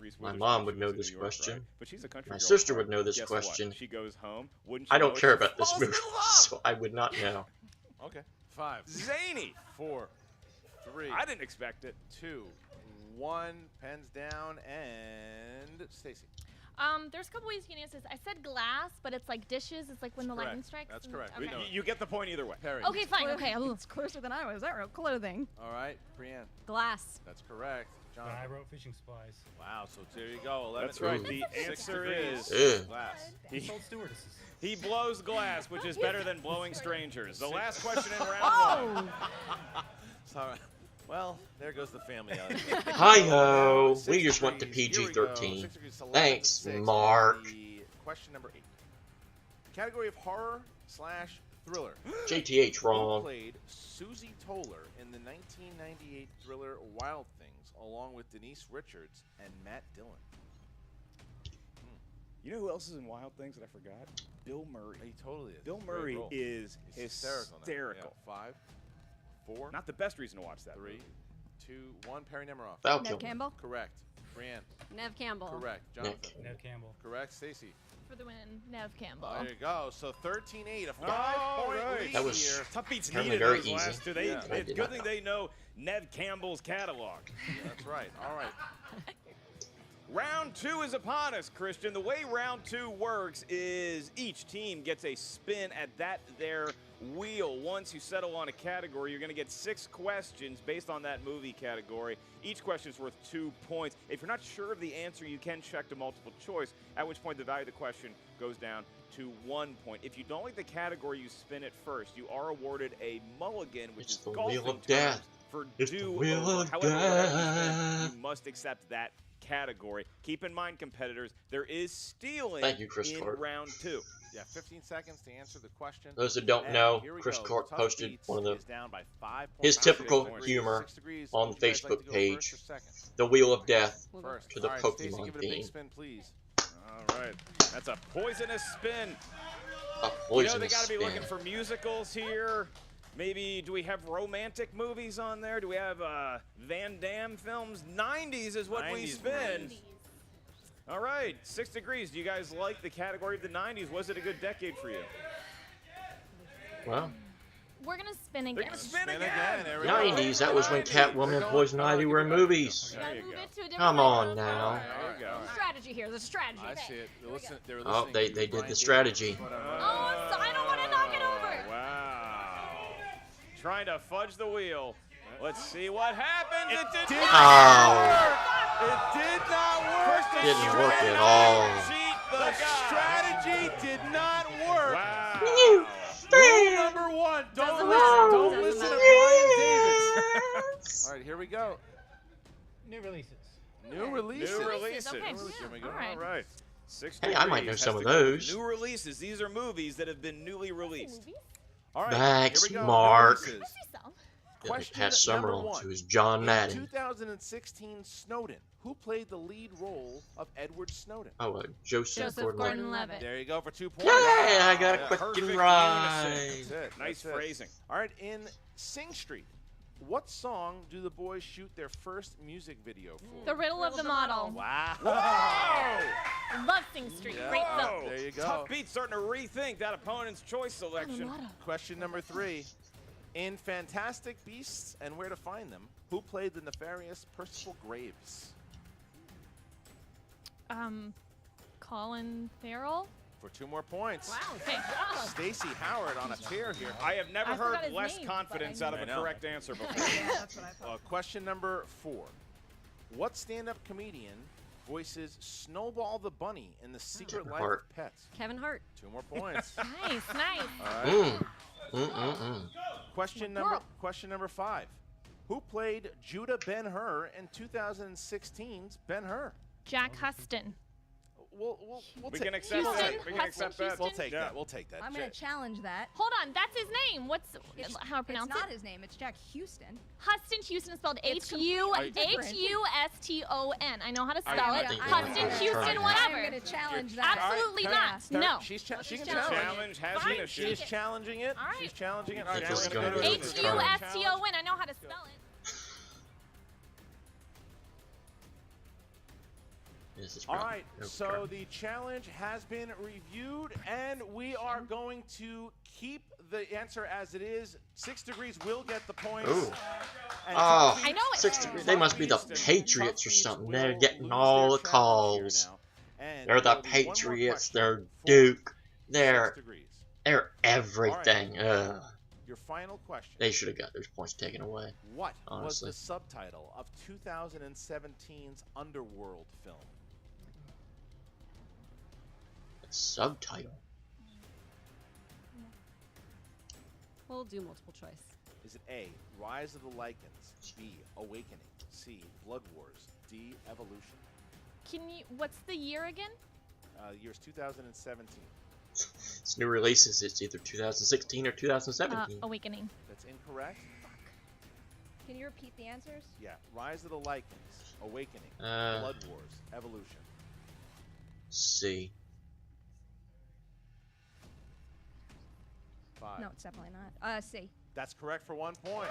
Speaker 2: Reese
Speaker 1: My
Speaker 2: Witherspoon,
Speaker 1: mom would
Speaker 2: she
Speaker 1: know
Speaker 2: lives in
Speaker 1: this
Speaker 2: New York,
Speaker 1: question.
Speaker 2: right? But she's a country
Speaker 1: My
Speaker 2: girl
Speaker 1: sister
Speaker 2: at
Speaker 1: would
Speaker 2: heart.
Speaker 1: know this
Speaker 2: Guess what?
Speaker 1: question.
Speaker 2: She goes home. Wouldn't
Speaker 1: I
Speaker 2: you
Speaker 1: don't
Speaker 2: know it,
Speaker 1: care
Speaker 2: she
Speaker 1: about this
Speaker 2: falls
Speaker 1: movie,
Speaker 2: in love.
Speaker 1: so I would not know.
Speaker 3: Okay. 5,
Speaker 2: Zany.
Speaker 3: 4, 3,
Speaker 2: I didn't expect it.
Speaker 3: 2, 1. Pens down and Stacy.
Speaker 9: There's a couple ways you can answer this. I said glass, but it's like dishes. It's like when the lightning strikes.
Speaker 3: That's correct.
Speaker 9: Okay.
Speaker 2: You get the point either way.
Speaker 3: Perry.
Speaker 9: Okay, fine. Okay.
Speaker 4: It's closer than I was. I wrote clothing.
Speaker 3: All right, Brienne.
Speaker 4: Glass.
Speaker 3: That's correct. John.
Speaker 6: I wrote fishing supplies.
Speaker 3: Wow, so there you go. 11.
Speaker 2: That's right.
Speaker 1: Ooh.
Speaker 2: The answer is
Speaker 3: glass.
Speaker 2: he,
Speaker 6: Sold stewardesses.
Speaker 2: he blows glass, which is better than blowing strangers. The last question in round one.
Speaker 3: Sorry. Well, there goes the family out.
Speaker 1: Hi-ho.
Speaker 3: 6
Speaker 1: We just went to
Speaker 3: degrees. Here we go.
Speaker 1: PG-13.
Speaker 3: 6 degrees, 11
Speaker 1: Thanks,
Speaker 3: to 6.
Speaker 1: Mark.
Speaker 3: The question number 8. Category of horror/thriller.
Speaker 1: JTH
Speaker 3: Who
Speaker 1: wrong.
Speaker 3: played Susie Toller in the 1998 thriller Wild Things, along with Denise Richards and Matt Dillon?
Speaker 2: You know who else is in Wild Things that I forgot? Bill Murray.
Speaker 3: He totally is.
Speaker 2: Bill
Speaker 3: It's a great
Speaker 2: Murray
Speaker 3: role.
Speaker 2: is
Speaker 3: He's
Speaker 2: hysterical.
Speaker 3: Yeah, 5, 4,
Speaker 2: Not the best reason to watch that.
Speaker 3: 3, 2, 1. Perry Nemiroff.
Speaker 1: Falcon.
Speaker 4: Nev Campbell.
Speaker 3: Correct. Brienne.
Speaker 9: Nev Campbell.
Speaker 3: Correct. Jonathan.
Speaker 6: Nev Campbell.
Speaker 3: Correct. Stacy.
Speaker 9: For the win, Nev Campbell.
Speaker 3: There you go. So 13-8, a 5-point
Speaker 2: right.
Speaker 3: lead
Speaker 1: That was-
Speaker 3: here.
Speaker 2: Tough Beats
Speaker 1: Apparently
Speaker 2: needed
Speaker 1: very
Speaker 2: those
Speaker 1: easy.
Speaker 2: last two.
Speaker 3: Yeah.
Speaker 1: I
Speaker 2: It's
Speaker 1: did
Speaker 2: good
Speaker 1: not
Speaker 2: thing
Speaker 1: know.
Speaker 2: they know Nev Campbell's catalog.
Speaker 3: That's right. All right.
Speaker 2: Round 2 is upon us, Christian. The way round 2 works is each team gets a spin at their wheel. Once you settle on a category, you're going to get 6 questions based on that movie category. Each question is worth 2 points. If you're not sure of the answer, you can check to multiple choice, at which point the value of the question goes down to 1 point. If you don't like the category, you spin it first. You are awarded a mulligan, which
Speaker 1: It's
Speaker 2: is
Speaker 1: the
Speaker 2: golfing
Speaker 1: wheel of
Speaker 2: terms
Speaker 1: death.
Speaker 2: for
Speaker 1: It's the
Speaker 2: do
Speaker 1: wheel
Speaker 2: over.
Speaker 1: of
Speaker 2: However, whatever you spin,
Speaker 1: death.
Speaker 2: you must accept that category. Keep in mind, competitors, there is stealing
Speaker 1: Thank you, Chris
Speaker 2: in
Speaker 1: Clark.
Speaker 2: round 2.
Speaker 3: Yeah, 15 seconds to answer the question.
Speaker 1: Those that don't
Speaker 3: And
Speaker 1: know,
Speaker 3: here we
Speaker 1: Chris
Speaker 3: go.
Speaker 1: Clark
Speaker 3: Tough
Speaker 1: posted
Speaker 3: Beats
Speaker 1: one of the
Speaker 3: is down by 5
Speaker 1: his
Speaker 3: points.
Speaker 1: typical
Speaker 3: 6
Speaker 1: humor
Speaker 3: degrees.
Speaker 1: on the
Speaker 3: Would you guys like
Speaker 1: Facebook
Speaker 3: to go
Speaker 1: page.
Speaker 3: first or second?
Speaker 1: The Wheel of Death
Speaker 3: First.
Speaker 1: to the
Speaker 3: All right, Stacey,
Speaker 1: Pokemon
Speaker 3: give it a big
Speaker 1: theme.
Speaker 3: spin, please.
Speaker 2: All right. That's a poisonous spin.
Speaker 1: A
Speaker 2: You know,
Speaker 1: poisonous
Speaker 2: they got to be
Speaker 1: spin.
Speaker 2: looking for musicals here. Maybe, do we have romantic movies on there? Do we have Van Damme films? 90s is what we
Speaker 3: 90s
Speaker 2: spin.
Speaker 3: movies.
Speaker 2: All right, 6 degrees. Do you guys like the category of the 90s? Was it a good decade for you?
Speaker 1: Well,
Speaker 9: We're gonna spin
Speaker 2: They're
Speaker 9: again.
Speaker 2: going to spin
Speaker 3: Spin
Speaker 2: again.
Speaker 3: again. There we go.
Speaker 1: 90s, that was when
Speaker 2: 90s.
Speaker 1: Catwoman and Poison Ivy were in movies.
Speaker 9: We
Speaker 2: There
Speaker 9: gotta
Speaker 2: you
Speaker 9: move
Speaker 2: go.
Speaker 9: it to a different
Speaker 1: Come
Speaker 9: way.
Speaker 1: on
Speaker 9: Let's go.
Speaker 1: now.
Speaker 2: There you go.
Speaker 4: Strategy here. There's a strategy.
Speaker 3: I see it. They're listening. They're
Speaker 1: Oh,
Speaker 3: listening
Speaker 1: they
Speaker 3: to
Speaker 1: did
Speaker 3: Brian
Speaker 1: the
Speaker 3: Davis.
Speaker 1: strategy.
Speaker 9: Oh, so I don't want to knock it over.
Speaker 2: Wow. Trying to fudge the wheel. Let's see what happens. It did
Speaker 3: did
Speaker 2: not
Speaker 1: not
Speaker 2: work.
Speaker 3: It did not work.
Speaker 2: Christian
Speaker 1: Didn't
Speaker 2: tried
Speaker 1: work
Speaker 2: to
Speaker 1: at all.
Speaker 2: cheat the
Speaker 3: The
Speaker 2: guy.
Speaker 3: strategy did not work.
Speaker 2: Wow.
Speaker 3: Rule number 1: don't
Speaker 4: Doesn't
Speaker 3: listen to
Speaker 4: matter.
Speaker 3: Brian Davis. All right, here we go.
Speaker 6: New releases.
Speaker 3: New releases.
Speaker 2: New releases.
Speaker 9: Okay.
Speaker 3: Here we go.
Speaker 9: All right.
Speaker 2: All right. 6
Speaker 1: Hey, I might know
Speaker 2: degrees
Speaker 1: some
Speaker 2: has
Speaker 1: of
Speaker 2: to go with
Speaker 1: those.
Speaker 2: New releases. These are movies that have been newly released.
Speaker 3: All right,
Speaker 1: Thanks,
Speaker 3: here we go.
Speaker 1: Mark.
Speaker 3: New releases.
Speaker 9: See some.
Speaker 3: Question
Speaker 1: Pass
Speaker 3: number
Speaker 1: Summerall
Speaker 3: 1.
Speaker 1: to his John
Speaker 3: In
Speaker 1: Madden.
Speaker 3: 2016 Snowden, who played the lead role of Edward Snowden?
Speaker 1: Oh, Joseph
Speaker 9: Joseph
Speaker 1: Gordon-Levitt.
Speaker 9: Gordon-Levitt.
Speaker 3: There you go for 2 points.
Speaker 1: Yeah, I got a
Speaker 3: Yeah,
Speaker 1: question
Speaker 2: perfect
Speaker 1: right.
Speaker 2: unison.
Speaker 3: That's it.
Speaker 2: Nice
Speaker 3: That's it.
Speaker 2: phrasing.
Speaker 3: All right, in Sing Street, what song do the boys shoot their first music video for?
Speaker 9: The Riddle of the Model.
Speaker 3: Wow.
Speaker 9: Love Sing Street.
Speaker 3: Yeah.
Speaker 9: Great
Speaker 3: Wow.
Speaker 9: film.
Speaker 3: There you go.
Speaker 2: Tough Beats starting to rethink that opponent's choice selection.
Speaker 3: Question number 3. In Fantastic Beasts and Where to Find Them, who played the nefarious Percival Graves?
Speaker 9: Colin Farrell.
Speaker 3: For 2 more points.
Speaker 9: Okay.
Speaker 3: Stacy Howard on a tear here.
Speaker 2: I have never
Speaker 9: I forgot
Speaker 2: heard
Speaker 9: his
Speaker 2: less
Speaker 9: name,
Speaker 2: confidence
Speaker 9: but I
Speaker 2: out of
Speaker 3: I
Speaker 2: a
Speaker 3: know.
Speaker 2: correct answer before.
Speaker 4: That's what I thought.
Speaker 3: Question number 4. What stand-up comedian voices Snowball the Bunny in The Secret
Speaker 1: Kevin
Speaker 3: Life
Speaker 1: Hart.
Speaker 3: of Pets?
Speaker 9: Kevin Hart.
Speaker 3: 2 more points.
Speaker 9: Nice, nice.
Speaker 3: All right.
Speaker 1: Mm.
Speaker 3: Question number 5. Who played Judah Ben-Hur in 2016's Ben-Hur?
Speaker 9: Jack Huston.
Speaker 3: We'll
Speaker 2: We
Speaker 3: take
Speaker 2: can accept
Speaker 9: Houston?
Speaker 2: that. We can accept
Speaker 9: Huston,
Speaker 2: that.
Speaker 3: We'll take
Speaker 2: Yeah.
Speaker 3: that. We'll take that.
Speaker 4: I'm going to challenge that.
Speaker 9: Hold on, that's his name. What's how to pronounce
Speaker 4: It's not
Speaker 9: it?
Speaker 4: his name. It's Jack Houston.
Speaker 9: Huston Houston is spelled
Speaker 4: It's
Speaker 9: H-U-H-U-S-T-O-N. I know how to spell it.
Speaker 1: think
Speaker 9: Huston
Speaker 1: you're gonna
Speaker 9: Houston,
Speaker 1: try.
Speaker 4: I'm
Speaker 9: whatever.
Speaker 4: going to challenge that.
Speaker 9: Absolutely
Speaker 3: All right,
Speaker 9: not. No.
Speaker 3: She can
Speaker 9: She's
Speaker 3: challenge.
Speaker 2: Challenge has
Speaker 9: Fine.
Speaker 2: been
Speaker 3: She's
Speaker 2: issued.
Speaker 3: challenging it.
Speaker 9: All right.
Speaker 3: She's challenging it.
Speaker 1: I think this is
Speaker 3: we're
Speaker 1: gonna
Speaker 3: gonna
Speaker 1: be
Speaker 3: do
Speaker 1: a
Speaker 3: this.
Speaker 9: H-U-S-T-O-N. I know how to spell it.
Speaker 1: This is
Speaker 3: All
Speaker 1: probably-
Speaker 3: right,
Speaker 1: oh,
Speaker 3: so
Speaker 1: crap.
Speaker 3: the challenge has been reviewed, and we are going to keep the answer as it is. 6 degrees will get the points.
Speaker 1: Ooh.
Speaker 3: And
Speaker 1: Oh,
Speaker 3: Tough
Speaker 9: I know it.
Speaker 1: 6 degrees. They must be the
Speaker 3: Beats and
Speaker 1: Patriots or
Speaker 3: Tough Beats
Speaker 1: something.
Speaker 3: will
Speaker 1: They're getting
Speaker 3: lose
Speaker 1: all
Speaker 3: their
Speaker 1: the
Speaker 3: challenge here
Speaker 1: calls.
Speaker 3: now. And And
Speaker 1: They're the
Speaker 3: there will be one more
Speaker 1: Patriots.
Speaker 3: question
Speaker 1: They're
Speaker 3: for
Speaker 1: Duke.
Speaker 3: 6
Speaker 1: They're
Speaker 3: degrees.
Speaker 1: everything.
Speaker 3: Your final question.
Speaker 1: They should have got those points taken away.
Speaker 3: What
Speaker 1: honestly.
Speaker 3: was the subtitle of 2017's Underworld film?
Speaker 1: Subtitle.
Speaker 10: We'll do multiple choice.
Speaker 3: Is it A, Rise of the Lycans, B, Awakening, C, Blood Wars, D, Evolution?
Speaker 9: What's the year again?
Speaker 3: Year's 2017.
Speaker 1: It's new releases. It's either 2016 or 2017.
Speaker 9: Awakening.
Speaker 3: That's incorrect.
Speaker 4: Can you repeat the answers?
Speaker 3: Yeah, Rise of the Lycans, Awakening,
Speaker 1: Uh,
Speaker 3: Blood Wars, Evolution.
Speaker 1: C.
Speaker 3: 5.
Speaker 4: No, it's definitely not. C.
Speaker 3: That's correct for 1 point.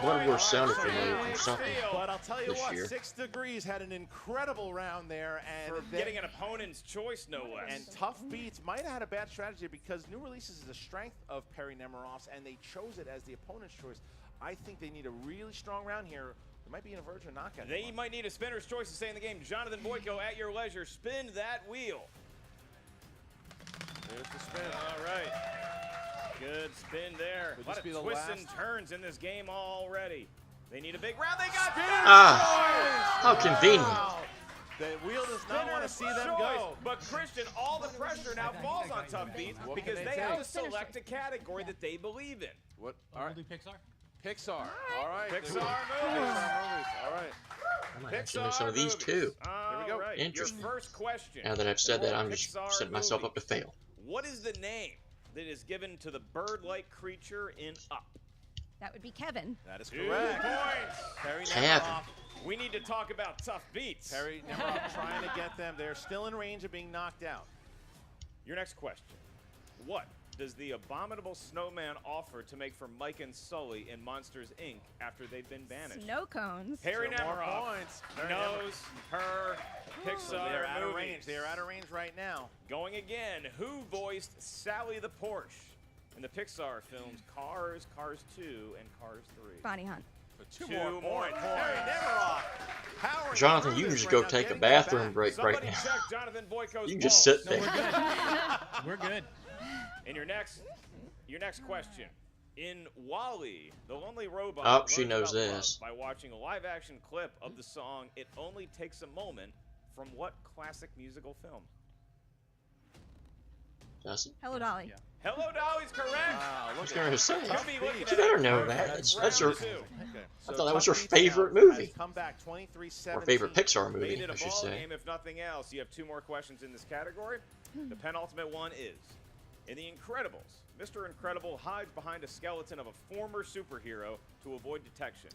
Speaker 1: Blood Wars sounded familiar from something
Speaker 3: But I'll tell you
Speaker 1: this
Speaker 3: what,
Speaker 1: year.
Speaker 3: 6 Degrees had an incredible round there, and
Speaker 2: For getting an opponent's choice, no less.
Speaker 3: And Tuff Beats might have had a bad strategy because new releases is a strength of Perri Nemiroff's, and they chose it as the opponent's choice. I think they need a really strong round here. There might be a verge of knockout.
Speaker 2: They might need a spinner's choice to stay in the game. Jonathon Boyko, at your leisure, spin that wheel.
Speaker 3: There's the spin.
Speaker 2: All right. Good spin there.
Speaker 3: Would
Speaker 2: A lot
Speaker 3: this
Speaker 2: of
Speaker 3: be the
Speaker 2: twists
Speaker 3: last?
Speaker 2: and turns in this game already. They need a big round. They got
Speaker 1: How convenient.
Speaker 3: The wheel does not want to see them go.
Speaker 2: But Christian, all the pressure now falls on Tuff Beats
Speaker 3: What
Speaker 2: because
Speaker 3: can
Speaker 2: they
Speaker 3: they
Speaker 2: have
Speaker 3: take?
Speaker 2: to select a category that they believe in.
Speaker 3: What? All
Speaker 6: We'll
Speaker 3: right.
Speaker 6: do Pixar.
Speaker 3: Pixar. All right.
Speaker 2: Pixar
Speaker 3: there we go.
Speaker 2: movies.
Speaker 3: Pixar movies. All right.
Speaker 1: I might actually know some of these
Speaker 2: movies.
Speaker 1: too.
Speaker 2: All
Speaker 3: There we go.
Speaker 2: right.
Speaker 1: Interesting.
Speaker 2: Your first question.
Speaker 1: Now that I've said that,
Speaker 2: for
Speaker 1: I'm just
Speaker 2: Pixar
Speaker 1: setting myself up to
Speaker 2: movies.
Speaker 1: fail.
Speaker 2: What is the name that is given to the bird-like creature in Up?
Speaker 4: That would be Kevin.
Speaker 3: That is
Speaker 2: 2
Speaker 3: correct.
Speaker 2: points.
Speaker 3: Perri
Speaker 1: Kevin.
Speaker 3: Nemiroff.
Speaker 2: We need to talk about Tuff Beats.
Speaker 3: Perri Nemiroff trying to get them. They're still in range of being knocked out.
Speaker 2: Your next question. What does the abominable snowman offer to make for Mike and Sully in Monsters, Inc. after they've been banished?
Speaker 4: Snow cones.
Speaker 2: Perri
Speaker 3: So more
Speaker 2: Nemiroff
Speaker 3: points. Perri
Speaker 2: knows her Pixar
Speaker 3: So they're out of
Speaker 2: movies.
Speaker 3: range. They're out of range right now.
Speaker 2: Going again, who voiced Sally the Porsche in the Pixar films Cars, Cars 2, and Cars 3?
Speaker 4: Bonnie Hunt.
Speaker 3: For 2
Speaker 2: 2
Speaker 3: more
Speaker 2: more
Speaker 3: points.
Speaker 2: points.
Speaker 3: Perri Nemiroff. powering
Speaker 1: Jonathan,
Speaker 3: through
Speaker 1: you can
Speaker 3: this
Speaker 1: just
Speaker 3: right
Speaker 1: go
Speaker 3: now,
Speaker 1: take a
Speaker 3: getting them
Speaker 1: bathroom
Speaker 3: back.
Speaker 1: break
Speaker 2: Somebody
Speaker 1: right now.
Speaker 2: check Jonathon Boyko's
Speaker 1: You can just sit
Speaker 2: pulse.
Speaker 1: there.
Speaker 6: We're good.
Speaker 2: And your next question. In WALL-E, the lonely robot
Speaker 1: Oh, she
Speaker 2: learns
Speaker 1: knows
Speaker 2: about love
Speaker 1: this.
Speaker 2: by watching a live-action clip of the song "It Only Takes a Moment" from what classic musical film?
Speaker 1: Justin?
Speaker 4: Hello, Dolly.
Speaker 6: Yeah.
Speaker 2: Hello, Dolly's correct.
Speaker 3: Wow,
Speaker 1: I
Speaker 3: look
Speaker 1: was
Speaker 3: at
Speaker 1: going to
Speaker 3: that.
Speaker 1: say,
Speaker 2: You'll be looking
Speaker 1: you
Speaker 2: at
Speaker 1: better
Speaker 2: it
Speaker 1: know
Speaker 2: for
Speaker 1: that. That's
Speaker 2: round
Speaker 1: your,
Speaker 2: 2.
Speaker 3: Okay.
Speaker 1: I thought that was
Speaker 3: Tuff
Speaker 1: your
Speaker 3: Beats
Speaker 1: favorite
Speaker 3: has
Speaker 1: movie.
Speaker 3: come back 23-17.
Speaker 1: or favorite Pixar
Speaker 2: Made
Speaker 1: movie,
Speaker 2: it
Speaker 1: I
Speaker 2: a
Speaker 1: should
Speaker 2: ball
Speaker 1: say.
Speaker 2: game, if nothing else. You have 2 more questions in this category. The penultimate one is, in The Incredibles, Mr. Incredible hides behind a skeleton of a former superhero to avoid detection.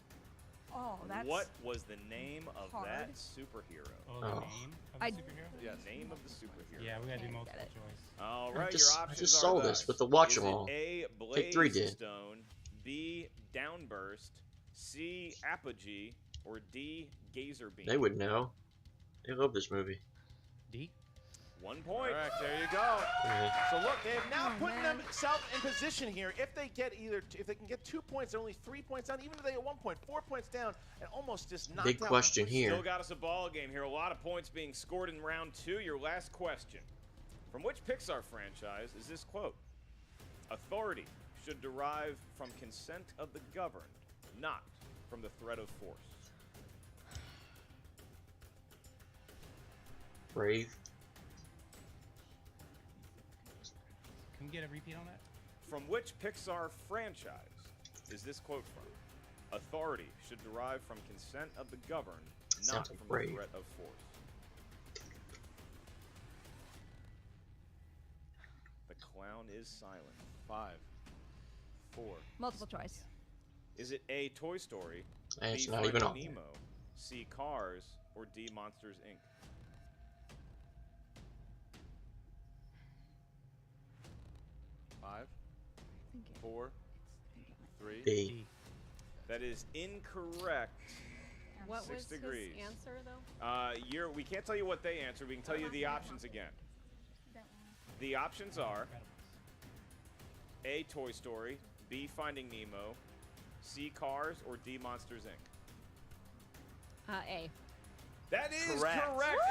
Speaker 4: Oh, that's.
Speaker 2: What was the name of
Speaker 4: hard.
Speaker 2: that superhero?
Speaker 6: Oh,
Speaker 1: Oh.
Speaker 6: the name of the
Speaker 4: I-
Speaker 6: superhero?
Speaker 3: Yes.
Speaker 2: Name of the superhero.
Speaker 6: Yeah, we gotta do
Speaker 4: Can't
Speaker 6: multiple
Speaker 4: get it.
Speaker 6: choice.
Speaker 2: All
Speaker 1: I
Speaker 2: right,
Speaker 1: just-
Speaker 2: your
Speaker 1: I
Speaker 2: options
Speaker 1: just
Speaker 2: are
Speaker 1: saw
Speaker 2: thus.
Speaker 1: this with the watch
Speaker 2: Is it
Speaker 1: 'em all.
Speaker 2: A,
Speaker 1: Take 3 did.
Speaker 2: Stone, B, Downburst, C, Apogee, or D, Gazer Beam?
Speaker 1: They would know. They love this movie.
Speaker 6: D?
Speaker 2: 1 point.
Speaker 3: Correct. There you go.
Speaker 1: Yeah.
Speaker 3: So look, they have now
Speaker 4: Oh,
Speaker 3: put
Speaker 4: man.
Speaker 3: themselves in position here. If they get if they can get 2 points, they're only 3 points down. Even if they get 1 point, 4 points down, and almost just knocked
Speaker 1: Big
Speaker 3: out.
Speaker 1: question here.
Speaker 2: Still got us a ball game here. A lot of points being scored in round 2. Your last question. From which Pixar franchise is this quote? Authority should derive from consent of the governed, not from the threat of force.
Speaker 1: Brave.
Speaker 6: Can we get a repeat on that?
Speaker 2: From which Pixar franchise is this quote from? Authority should derive from consent of the governed, not
Speaker 1: Sounds like
Speaker 2: from
Speaker 1: Brave.
Speaker 2: the threat of force. The clown is silent.
Speaker 3: 5, 4.
Speaker 4: Multiple choice.
Speaker 2: Is it A, Toy Story,
Speaker 1: And it's
Speaker 2: B,
Speaker 1: not even
Speaker 2: Finding
Speaker 1: on there.
Speaker 2: Nemo, C, Cars, or D, Monsters, Inc.?
Speaker 3: Five, 4, 3.
Speaker 1: B.
Speaker 6: D.
Speaker 2: That is incorrect.
Speaker 10: What
Speaker 2: 6
Speaker 10: was
Speaker 2: degrees.
Speaker 10: his answer, though?
Speaker 2: We can't tell you what they answered. We can tell you the options again. The options are A, Toy Story, B, Finding Nemo, C, Cars, or D, Monsters, Inc.
Speaker 10: A.
Speaker 2: That is correct.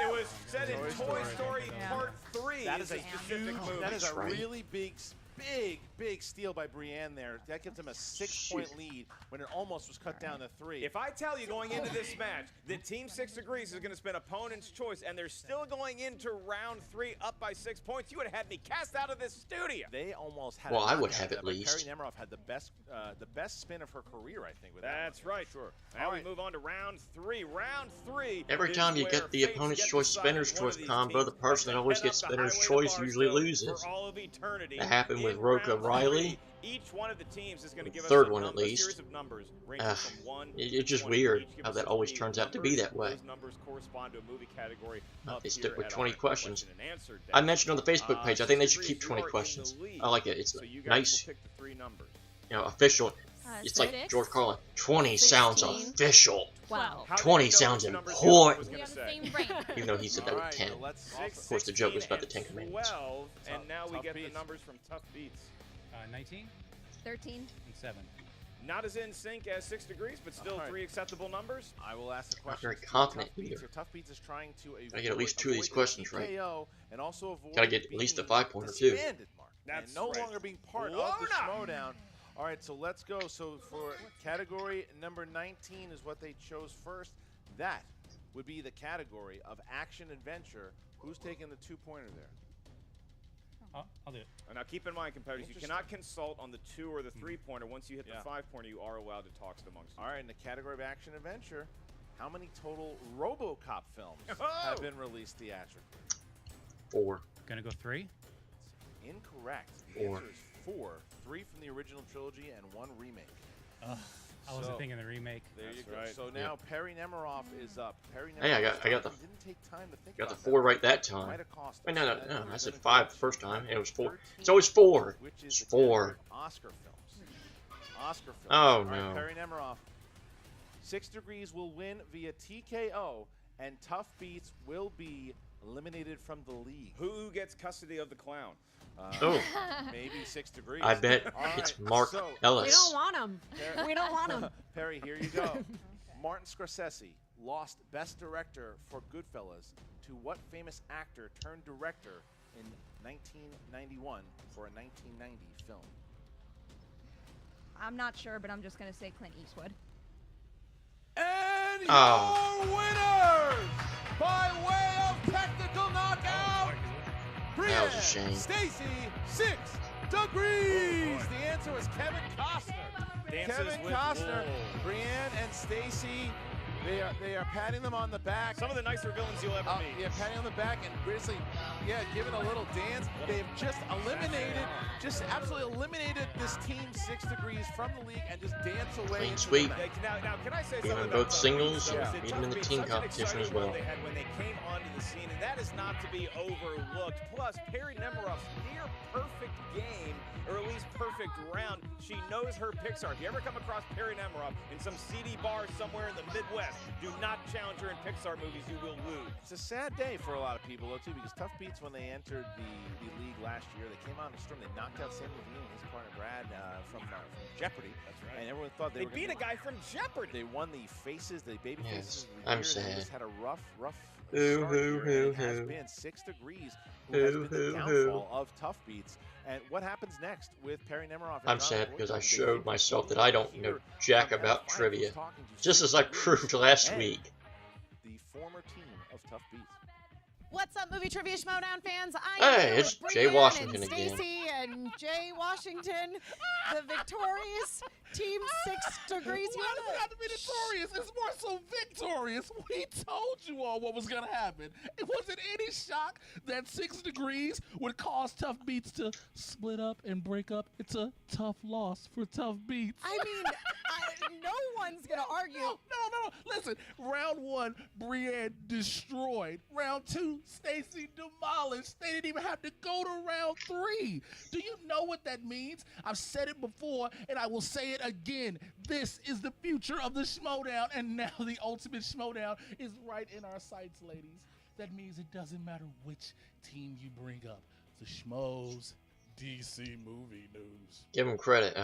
Speaker 2: It was said in Toy Story Part 3.
Speaker 3: That is a
Speaker 2: specific movie.
Speaker 3: That is a really big steal by Brienne there. That gives him a 6-point lead when it almost was cut down to 3.
Speaker 2: If I tell you going into this match that Team 6 Degrees is going to spin opponent's choice and they're still going into round 3 up by 6 points, you would have had me cast out of this studio.
Speaker 3: They almost had.
Speaker 1: Well, I would have at least.
Speaker 3: Perri Nemiroff had the best spin of her career, I think. With
Speaker 2: That's
Speaker 3: that
Speaker 2: right. Sure. Now we move on to round 3. Round 3.
Speaker 1: Every time you get the opponent's choice spinner's choice combo, the person that always gets spinner's choice usually loses. That happened with Roka Riley.
Speaker 2: Each one of the teams is going to give us
Speaker 1: third one at
Speaker 2: a
Speaker 1: least.
Speaker 2: series of numbers ranging from 1
Speaker 1: it's just
Speaker 2: to 20.
Speaker 1: weird
Speaker 2: Each give
Speaker 1: how
Speaker 2: us
Speaker 1: that
Speaker 2: some
Speaker 1: always
Speaker 2: key
Speaker 1: turns out to be that way.
Speaker 2: Those numbers correspond to a movie category.
Speaker 1: They stick with 20 questions.
Speaker 2: Question and
Speaker 1: I mentioned on the Facebook page, I think they should keep 20 questions. I like it. It's nice.
Speaker 2: Pick the 3 numbers.
Speaker 1: You know, official. It's like George Carlin. 20 sounds official. 20 sounds important. Even though he said that with 10. Of course, the joke was about the 10 Commandments.
Speaker 2: 12, and now we get the numbers from Tuff Beats.
Speaker 6: 19?
Speaker 4: 13.
Speaker 6: And 7.
Speaker 2: Not as in sync as 6 Degrees, but still 3 acceptable numbers.
Speaker 3: I will ask the question.
Speaker 1: Not very confident either.
Speaker 3: Tuff Beats is trying to
Speaker 1: gotta get at least 2 of these questions right.
Speaker 3: And also avoid
Speaker 1: Gotta get at least a 5-pointer too.
Speaker 3: That's no longer being part of the Schmoedown. All right, so let's go. So for category number 19 is what they chose first. That would be the category of action adventure. Who's taking the 2-pointer there?
Speaker 6: I'll do it.
Speaker 2: Now keep in mind, competitors, you cannot consult on the 2 or the 3-pointer. Once you hit the 5-pointer, you are allowed to talk amongst you.
Speaker 3: All right, in the category of action adventure, how many total RoboCop films have been released theatrically?
Speaker 1: 4.
Speaker 6: Gonna go 3?
Speaker 3: Incorrect. The
Speaker 1: 4.
Speaker 3: answer is 4. 3 from the original trilogy and 1 remake.
Speaker 6: I wasn't thinking the remake.
Speaker 3: There you go. Right. So now Perri Nemiroff is up.
Speaker 1: Hey, I got the
Speaker 3: didn't take time to think
Speaker 1: got the
Speaker 3: about
Speaker 1: 4 right that time.
Speaker 3: Might have cost
Speaker 1: Wait,
Speaker 3: us.
Speaker 1: no. I said 5 the first time. It was 4. It's always 4.
Speaker 3: Which
Speaker 1: It's
Speaker 3: is
Speaker 1: 4.
Speaker 3: Oscar films. Oscar films.
Speaker 1: Oh
Speaker 3: All
Speaker 1: no.
Speaker 3: right, Perri Nemiroff. 6 Degrees will win via TKO, and Tuff Beats will be eliminated from the league.
Speaker 2: Who gets custody of the clown?
Speaker 3: Maybe 6 Degrees.
Speaker 1: I bet it's Mark Ellis.
Speaker 10: We don't want him. We don't want him.
Speaker 3: Perri, here you go. Martin Scorsese lost Best Director for Goodfellas to what famous actor turned director in 1991 for a 1990 film?
Speaker 4: I'm not sure, but I'm just going to say Clint Eastwood.
Speaker 3: And your winners by way of technical knockout,
Speaker 1: That was a shame.
Speaker 3: Stacy 6 Degrees. The answer was Kevin Costner. Kevin Costner, Brienne, and Stacy. They are patting them on the back.
Speaker 2: Some of the nicer villains you'll ever meet.
Speaker 3: Yeah, patting on the back and basically, giving a little dance. They've just absolutely eliminated this team 6 Degrees from the league and just dance away.
Speaker 1: Clean sweep.
Speaker 2: Now, can I say
Speaker 1: Beat them
Speaker 2: something
Speaker 1: in both
Speaker 2: about
Speaker 1: singles,
Speaker 2: those?
Speaker 1: beat them in the team competition as well.
Speaker 2: They had when they came onto the scene, and that is not to be overlooked. Plus, Perri Nemiroff's near perfect game, or at least perfect round. She knows her Pixar. If you ever come across Perri Nemiroff in some seedy bar somewhere in the Midwest, do not challenge her in Pixar movies. You will lose.
Speaker 3: It's a sad day for a lot of people, though, too, because Tuff Beats, when they entered the league last year, they came out in a storm. They knocked out Sam Levine and his partner Brad from Jeopardy.
Speaker 2: That's right.
Speaker 3: And everyone thought they were
Speaker 2: beat a guy from Jeopardy.
Speaker 3: They won the faces, the baby faces.
Speaker 1: I'm
Speaker 3: They
Speaker 1: sad.
Speaker 3: just had a rough start
Speaker 1: Hoo,
Speaker 3: here, and it has
Speaker 1: hoo.
Speaker 3: been 6 Degrees who has been the downfall of Tuff Beats. And what happens next with Perri Nemiroff?
Speaker 1: I'm sad because I showed myself that I don't know jack about trivia, just as I proved last week.
Speaker 3: The former team of Tuff Beats.
Speaker 10: What's up, Movie Trivia Schmoedown fans?
Speaker 1: It's Jay
Speaker 10: Brienne
Speaker 1: Washington
Speaker 10: and
Speaker 1: again.
Speaker 10: Stacy and Jay Washington, the victorious Team 6 Degrees.
Speaker 5: Why does it have to be victorious? It's more so victorious. We told you all what was going to happen. It wasn't any shock that 6 Degrees would cause Tuff Beats to split up and break up. It's a tough loss for Tuff Beats.
Speaker 10: I mean, no one's going to argue.
Speaker 5: No. Listen, round 1, Brienne destroyed. Round 2, Stacy demolished. They didn't even have to go to round 3. Do you know what that means? I've said it before, and I will say it again. This is the future of the Schmoedown, and now the ultimate Schmoedown is right in our sights, ladies. That means it doesn't matter which team you bring up. The Schmoes DC movie news.
Speaker 1: Give him credit.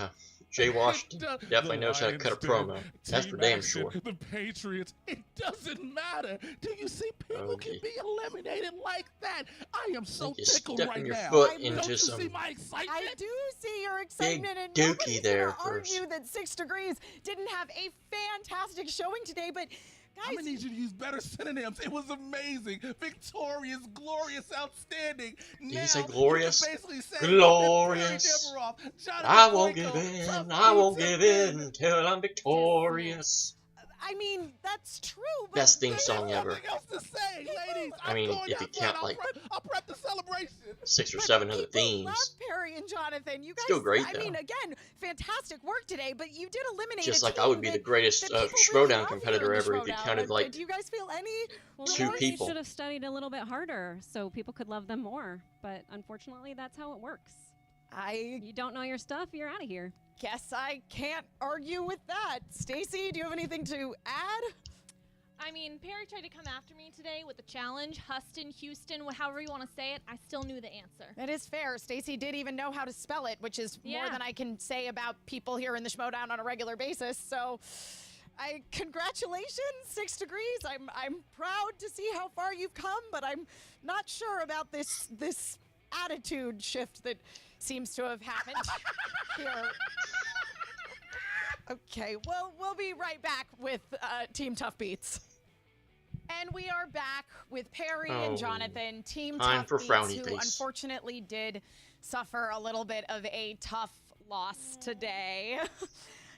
Speaker 1: Jay Washington definitely knows how to cut a promo. That's for damn sure.
Speaker 5: The Patriots, it doesn't matter. Do you see people can be eliminated like that? I am so tickled right
Speaker 1: stepping your
Speaker 5: now.
Speaker 1: foot
Speaker 5: Don't
Speaker 1: into
Speaker 5: you
Speaker 1: some
Speaker 5: see my excitement?
Speaker 10: I do see your excitement, and
Speaker 1: dookie
Speaker 10: nobody's
Speaker 1: there
Speaker 10: gonna
Speaker 1: first.
Speaker 10: argue that 6 Degrees didn't have a fantastic showing today, but guys,
Speaker 5: I'm gonna need you to use better synonyms. It was amazing, victorious, glorious, outstanding.
Speaker 1: Did
Speaker 5: Now,
Speaker 1: you say glorious?
Speaker 5: You can basically say
Speaker 1: Glorious.
Speaker 5: Jonathan
Speaker 1: I won't
Speaker 5: Boyko,
Speaker 1: give in.
Speaker 5: Tuff
Speaker 1: I won't
Speaker 5: Beats
Speaker 1: give
Speaker 5: again.
Speaker 1: in until I'm victorious.
Speaker 10: I mean, that's true, but
Speaker 1: Best theme
Speaker 5: There's
Speaker 1: song ever.
Speaker 5: nothing else to say, ladies.
Speaker 1: I mean,
Speaker 5: I'm going
Speaker 1: if you
Speaker 5: to have
Speaker 1: count,
Speaker 5: fun.
Speaker 1: like,
Speaker 5: I'll prep the celebration.
Speaker 1: 6 or
Speaker 10: But
Speaker 1: 7 other
Speaker 10: people
Speaker 1: themes.
Speaker 10: love Perri and Jonathan. You guys,
Speaker 1: Still great,
Speaker 10: I
Speaker 1: though.
Speaker 10: mean, again, fantastic work today, but you did eliminate
Speaker 1: Just
Speaker 10: a
Speaker 1: like I
Speaker 10: team
Speaker 1: would be the
Speaker 10: that-
Speaker 1: greatest
Speaker 10: that people really
Speaker 1: Schmoedown
Speaker 10: love
Speaker 1: competitor
Speaker 10: here in the
Speaker 1: ever if you
Speaker 10: Schmoedown.
Speaker 1: counted like
Speaker 10: Do you guys feel any?
Speaker 11: Well,
Speaker 1: two
Speaker 11: maybe
Speaker 1: people.
Speaker 11: They should have studied a little bit harder so people could love them more. But unfortunately, that's how it works. You don't know your stuff, you're out of here.
Speaker 10: Guess I can't argue with that. Stacy, do you have anything to add?
Speaker 9: I mean, Perri tried to come after me today with the challenge, Huston, Houston, however you want to say it. I still knew the answer.
Speaker 10: That is fair. Stacy did even know how to spell it, which is more
Speaker 9: Yeah.
Speaker 10: than I can say about people here in the Schmoedown on a regular basis. So, congratulations, 6 Degrees. I'm proud to see how far you've come, but I'm not sure about this attitude shift that seems to have happened here. Okay, well, we'll be right back with Team Tuff Beats. And we are back with Perri and Jonathan, Team
Speaker 1: time
Speaker 10: Tuff
Speaker 1: for
Speaker 10: Beats,
Speaker 1: frowny
Speaker 10: who
Speaker 1: face.
Speaker 10: unfortunately did suffer a little bit of a tough loss today.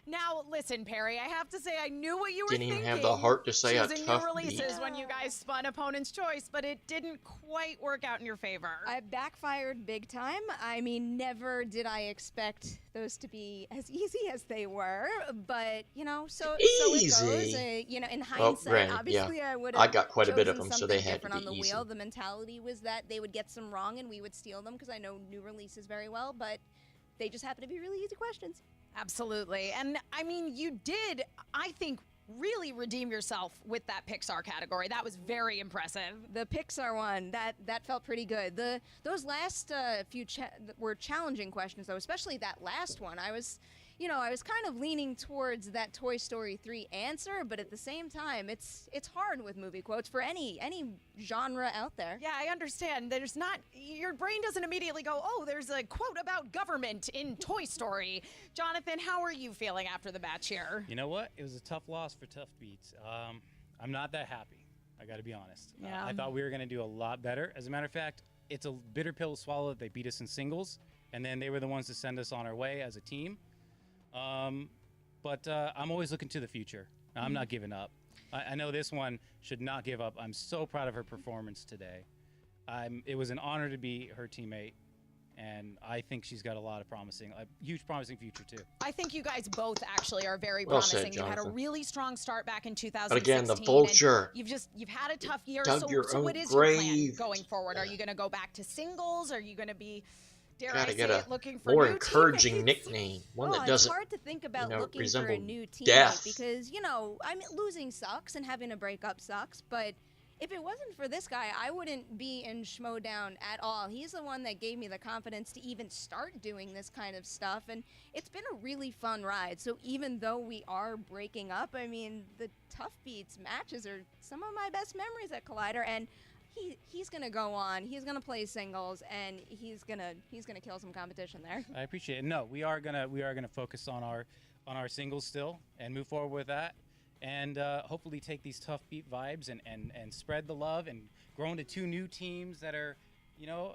Speaker 10: Now, listen, Perri, I have to say I knew what you were
Speaker 1: Didn't
Speaker 10: thinking.
Speaker 1: even have the heart to say a
Speaker 10: choosing
Speaker 1: tough
Speaker 10: new releases
Speaker 1: beat.
Speaker 10: when you guys spun opponent's choice, but it didn't quite work out in your favor.
Speaker 4: I backfired big time. I mean, never did I expect those to be as easy as they were, but so it
Speaker 1: Easy.
Speaker 4: goes. In
Speaker 1: Well,
Speaker 4: hindsight,
Speaker 1: granted,
Speaker 4: obviously
Speaker 1: yeah.
Speaker 4: I would
Speaker 1: I
Speaker 4: have
Speaker 1: got quite a bit of
Speaker 4: chosen
Speaker 1: them, so they
Speaker 4: something
Speaker 1: had to
Speaker 4: different
Speaker 1: be
Speaker 4: on the
Speaker 1: easy.
Speaker 4: wheel. The mentality was that they would get some wrong and we would steal them because I know new releases very well, but they just happen to be really easy questions.
Speaker 10: Absolutely. And I mean, you did, I think, really redeem yourself with that Pixar category. That was very impressive.
Speaker 4: The Pixar one, that felt pretty good. Those last few were challenging questions, though, especially that last one. I was kind of leaning towards that Toy Story 3 answer, but at the same time, it's hard with movie quotes for any genre out there.
Speaker 10: Yeah, I understand. Your brain doesn't immediately go, oh, there's a quote about government in Toy Story. Jonathan, how are you feeling after the match here?
Speaker 6: You know what? It was a tough loss for Tuff Beats. I'm not that happy. I got to be honest.
Speaker 10: Yeah.
Speaker 6: I thought we were going to do a lot better. As a matter of fact, it's a bitter pill to swallow that they beat us in singles, and then they were the ones to send us on our way as a team. But I'm always looking to the future. I'm not giving up. I know this one should not give up. I'm so proud of her performance today. It was an honor to be her teammate, and I think she's got a huge promising future too.
Speaker 10: I think you guys both actually are very
Speaker 1: Well
Speaker 10: promising.
Speaker 1: said,
Speaker 10: You had a
Speaker 1: Jonathan.
Speaker 10: really strong start back in 2016.
Speaker 1: But again, the vulture.
Speaker 10: And you've had a tough year.
Speaker 1: dug
Speaker 10: So
Speaker 1: your
Speaker 10: what
Speaker 1: own
Speaker 10: is your plan
Speaker 1: grave.
Speaker 10: going forward? Are you going to go back to singles? Are you going to be, dare I
Speaker 1: Gotta
Speaker 10: say
Speaker 1: get
Speaker 10: it,
Speaker 1: a
Speaker 10: looking for
Speaker 1: more
Speaker 10: new
Speaker 1: encouraging
Speaker 10: teammates?
Speaker 1: nickname, one
Speaker 4: Well,
Speaker 1: that doesn't
Speaker 4: it's hard to think about looking for a
Speaker 1: resemble
Speaker 4: new teammate
Speaker 1: death.
Speaker 4: because, losing sucks and having a breakup sucks, but if it wasn't for this guy, I wouldn't be in Schmoedown at all. He's the one that gave me the confidence to even start doing this kind of stuff, and it's been a really fun ride. So even though we are breaking up, I mean, the Tuff Beats matches are some of my best memories at Collider, and he's gonna go on. He's gonna play singles, and he's gonna kill some competition there.
Speaker 6: I appreciate it. No, we are gonna focus on our singles still and move forward with that, and hopefully take these Tuff Beat vibes and spread the love and grow into 2 new teams that are,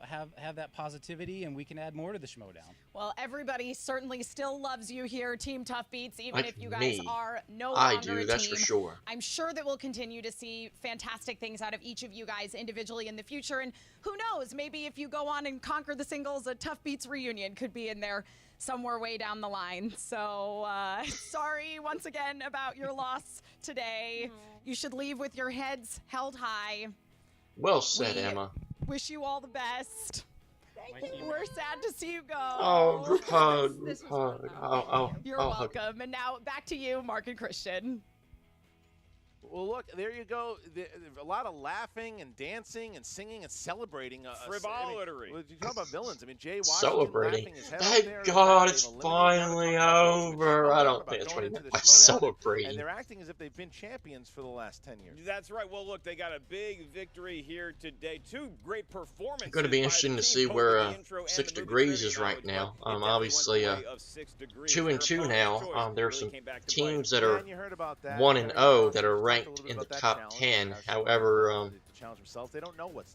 Speaker 6: have that positivity, and we can add more to the Schmoedown.
Speaker 10: Well, everybody certainly still loves you here, Team Tuff Beats, even
Speaker 1: Like
Speaker 10: if you guys
Speaker 1: me.
Speaker 10: are no
Speaker 1: I
Speaker 10: longer
Speaker 1: do,
Speaker 10: a
Speaker 1: that's
Speaker 10: team.
Speaker 1: for sure.
Speaker 10: I'm sure that we'll continue to see fantastic things out of each of you guys individually in the future. And who knows, maybe if you go on and conquer the singles, a Tuff Beats reunion could be in there somewhere way down the line. So sorry once again about your loss today. You should leave with your heads held high.
Speaker 1: Well said,
Speaker 10: We
Speaker 1: Emma.
Speaker 10: Wish you all the best.
Speaker 6: Thank you.
Speaker 10: We're sad to see you go.
Speaker 1: Oh, group hug, group hug.
Speaker 10: You're
Speaker 1: I'll hug.
Speaker 10: welcome. And now back to you, Mark and Christian.
Speaker 3: Well, look, there you go. A lot of laughing and dancing and singing and celebrating.
Speaker 2: Frivolity.
Speaker 3: You talk about villains. I mean, Jay Washington
Speaker 1: Celebrating.
Speaker 3: laughing his head
Speaker 1: Thank
Speaker 3: off there.
Speaker 1: God it's finally over. I don't think it's what he meant by celebrating.
Speaker 3: And they're acting as if they've been champions for the last 10 years.
Speaker 2: That's right. Well, look, they got a big victory here today. 2 great performances.
Speaker 1: It's going to be interesting to see where 6 Degrees is right now. Obviously, 2-2 now. There are some teams that are 1-0 that are ranked in the top 10. However,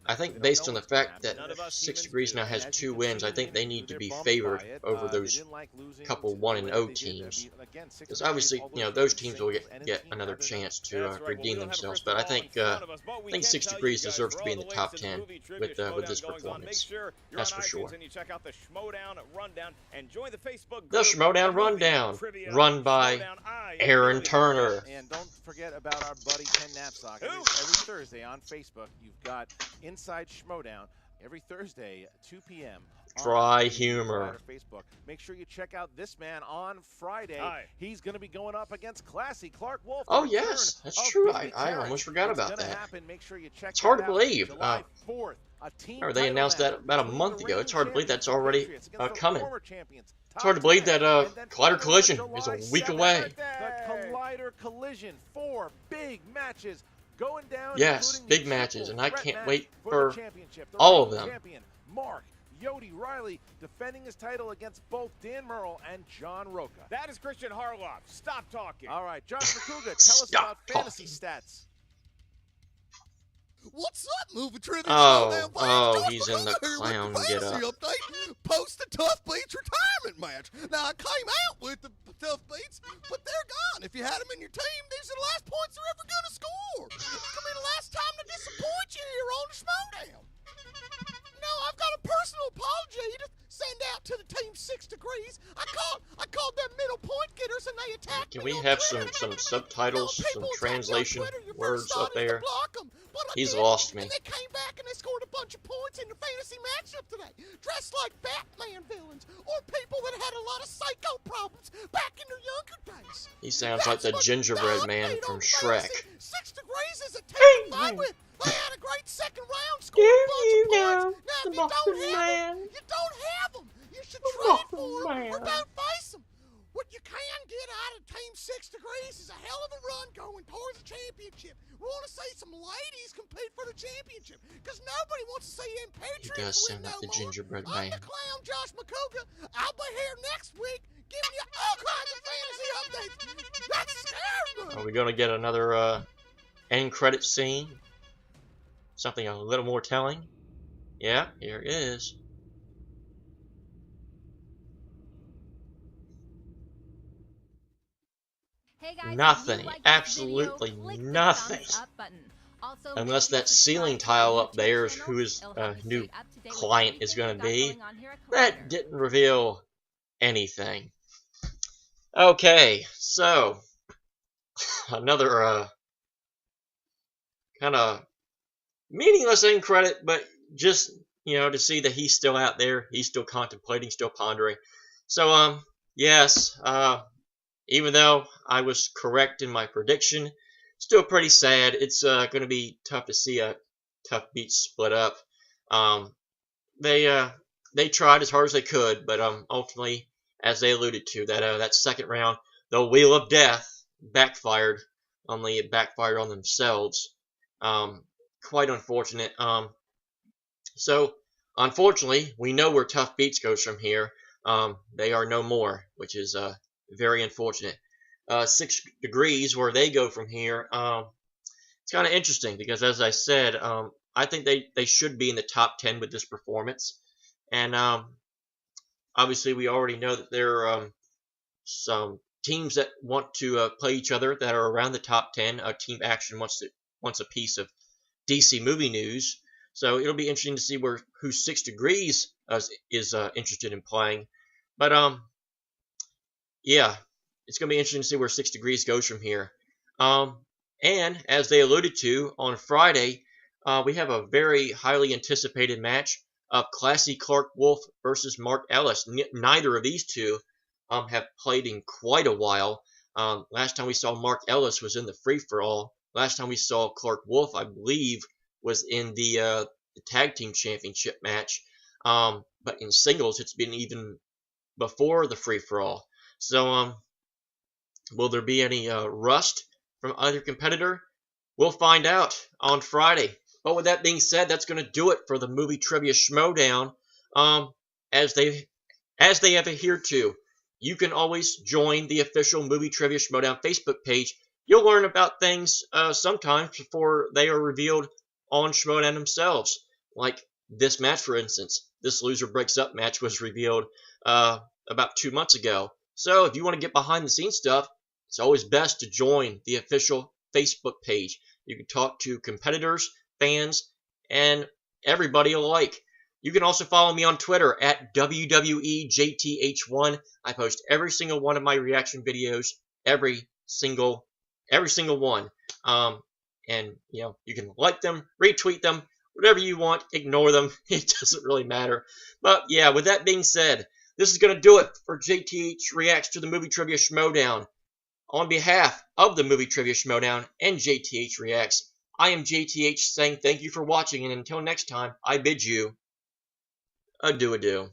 Speaker 1: I think based on the fact that 6 Degrees now has 2 wins, I think they need to be favored over those couple 1-0 teams. Because obviously, those teams will get another chance to redeem themselves. But I think 6 Degrees deserves to be in the top 10 with this performance. That's for sure. The Schmoedown Rundown, run by Aaron Turner.
Speaker 3: And don't forget about our buddy Ken Knapsack. Every Thursday on Facebook, you've got Inside Schmoedown every Thursday, 2 p.m.
Speaker 1: Dry humor.
Speaker 3: Facebook. Make sure you check out this man on Friday. He's going to be going up against Classy Clark Wolf.
Speaker 1: Oh yes, that's true. I almost forgot about that.
Speaker 3: Make sure you check
Speaker 1: it's hard to believe.
Speaker 3: July 4th,
Speaker 1: they announced that about a month ago. It's hard to believe that's already coming. It's hard to believe that Collider Collision is a week away.
Speaker 3: The Collider Collision, 4 big matches going down.
Speaker 1: Yes, big matches, and I can't wait for all of them.
Speaker 3: Mark Yodi Riley defending his title against both Dan Murrell and John Roca.
Speaker 2: That is Christian Harloff. Stop talking.
Speaker 3: All right, Josh McCouga, tell us about fantasy stats.
Speaker 12: What's up, movie trivia?
Speaker 1: He's in the clown get-up.
Speaker 12: Post the Tuff Beats retirement match. Now, I came out with the Tuff Beats, but they're gone. If you had them in your team, these are the last points they're ever going to score. It's going to be the last time to disappoint you here on the Schmoedown. No, I've got a personal apology to send out to the team 6 Degrees. I called them middle point getters and they attacked me.
Speaker 1: Can we have some subtitles, some translation words up there? He's lost me.
Speaker 12: And they came back and they scored a bunch of points in the fantasy matchup today, dressed like Batman villains or people that had a lot of psycho problems back in their younger days.
Speaker 1: He sounds like the gingerbread man from Shrek.
Speaker 12: 6 Degrees is a team to fight with. They had a great second round, scored a bunch of points. Now, if you don't have them, you should trade for them or don't face them. What you can get out of Team 6 Degrees is a hell of a run going towards the championship. We want to see some ladies compete for the championship because nobody wants to see them Patriots.
Speaker 1: He does sound like the gingerbread man.
Speaker 12: I'm the clown, Josh McCouga. I'll be here next week giving you all kinds of fantasy updates. That's scary.
Speaker 1: Are we going to get another end credit scene? Something a little more telling? Yeah, here it is.
Speaker 4: Hey guys,
Speaker 1: nothing, absolutely nothing. Unless that ceiling tile up there is who his new client is going to be. That didn't reveal anything. Okay, so another kind of meaningless end credit, but just to see that he's still out there, he's still contemplating, still pondering. So yes, even though I was correct in my prediction, still pretty sad. It's going to be tough to see a Tuff Beats split up. They tried as hard as they could, but ultimately, as they alluded to, that second round, the Wheel of Death backfired. Only it backfired on themselves. Quite unfortunate. So unfortunately, we know where Tuff Beats goes from here. They are no more, which is very unfortunate. 6 Degrees, where they go from here, it's kind of interesting because, as I said, I think they should be in the top 10 with this performance. And obviously, we already know that there are some teams that want to play each other that are around the top 10. Team Action wants a piece of DC movie news. So it'll be interesting to see who 6 Degrees is interested in playing. But yeah, it's going to be interesting to see where 6 Degrees goes from here. And as they alluded to, on Friday, we have a very highly anticipated match of Classy Clark Wolf versus Mark Ellis. Neither of these two have played in quite a while. Last time we saw Mark Ellis was in the free-for-all last time we saw Clark Wolf, I believe, was in the tag team championship match. But in singles, it's been even before the free-for-all. So, will there be any rust from either competitor? We'll find out on Friday. But with that being said, that's going to do it for the Movie Trivia Schmoedown. As they have adhered to, you can always join the official Movie Trivia Schmoedown Facebook page. You'll learn about things sometimes before they are revealed on Schmoedown themselves. Like this match, for instance. This Loser Breaks Up match was revealed about 2 months ago. So if you want to get behind the scenes stuff, it's always best to join the official Facebook page. You can talk to competitors, fans, and everybody alike. You can also follow me on Twitter at WWEJTH1. I post every single one of my reaction videos, every single one. And you can like them, retweet them, whatever you want, ignore them. It doesn't really matter. But yeah, with that being said, this is going to do it for JTH Reacts to the Movie Trivia Schmoedown. On behalf of the Movie Trivia Schmoedown and JTH Reacts, I am JTH saying thank you for watching, and until next time, I bid you adieu.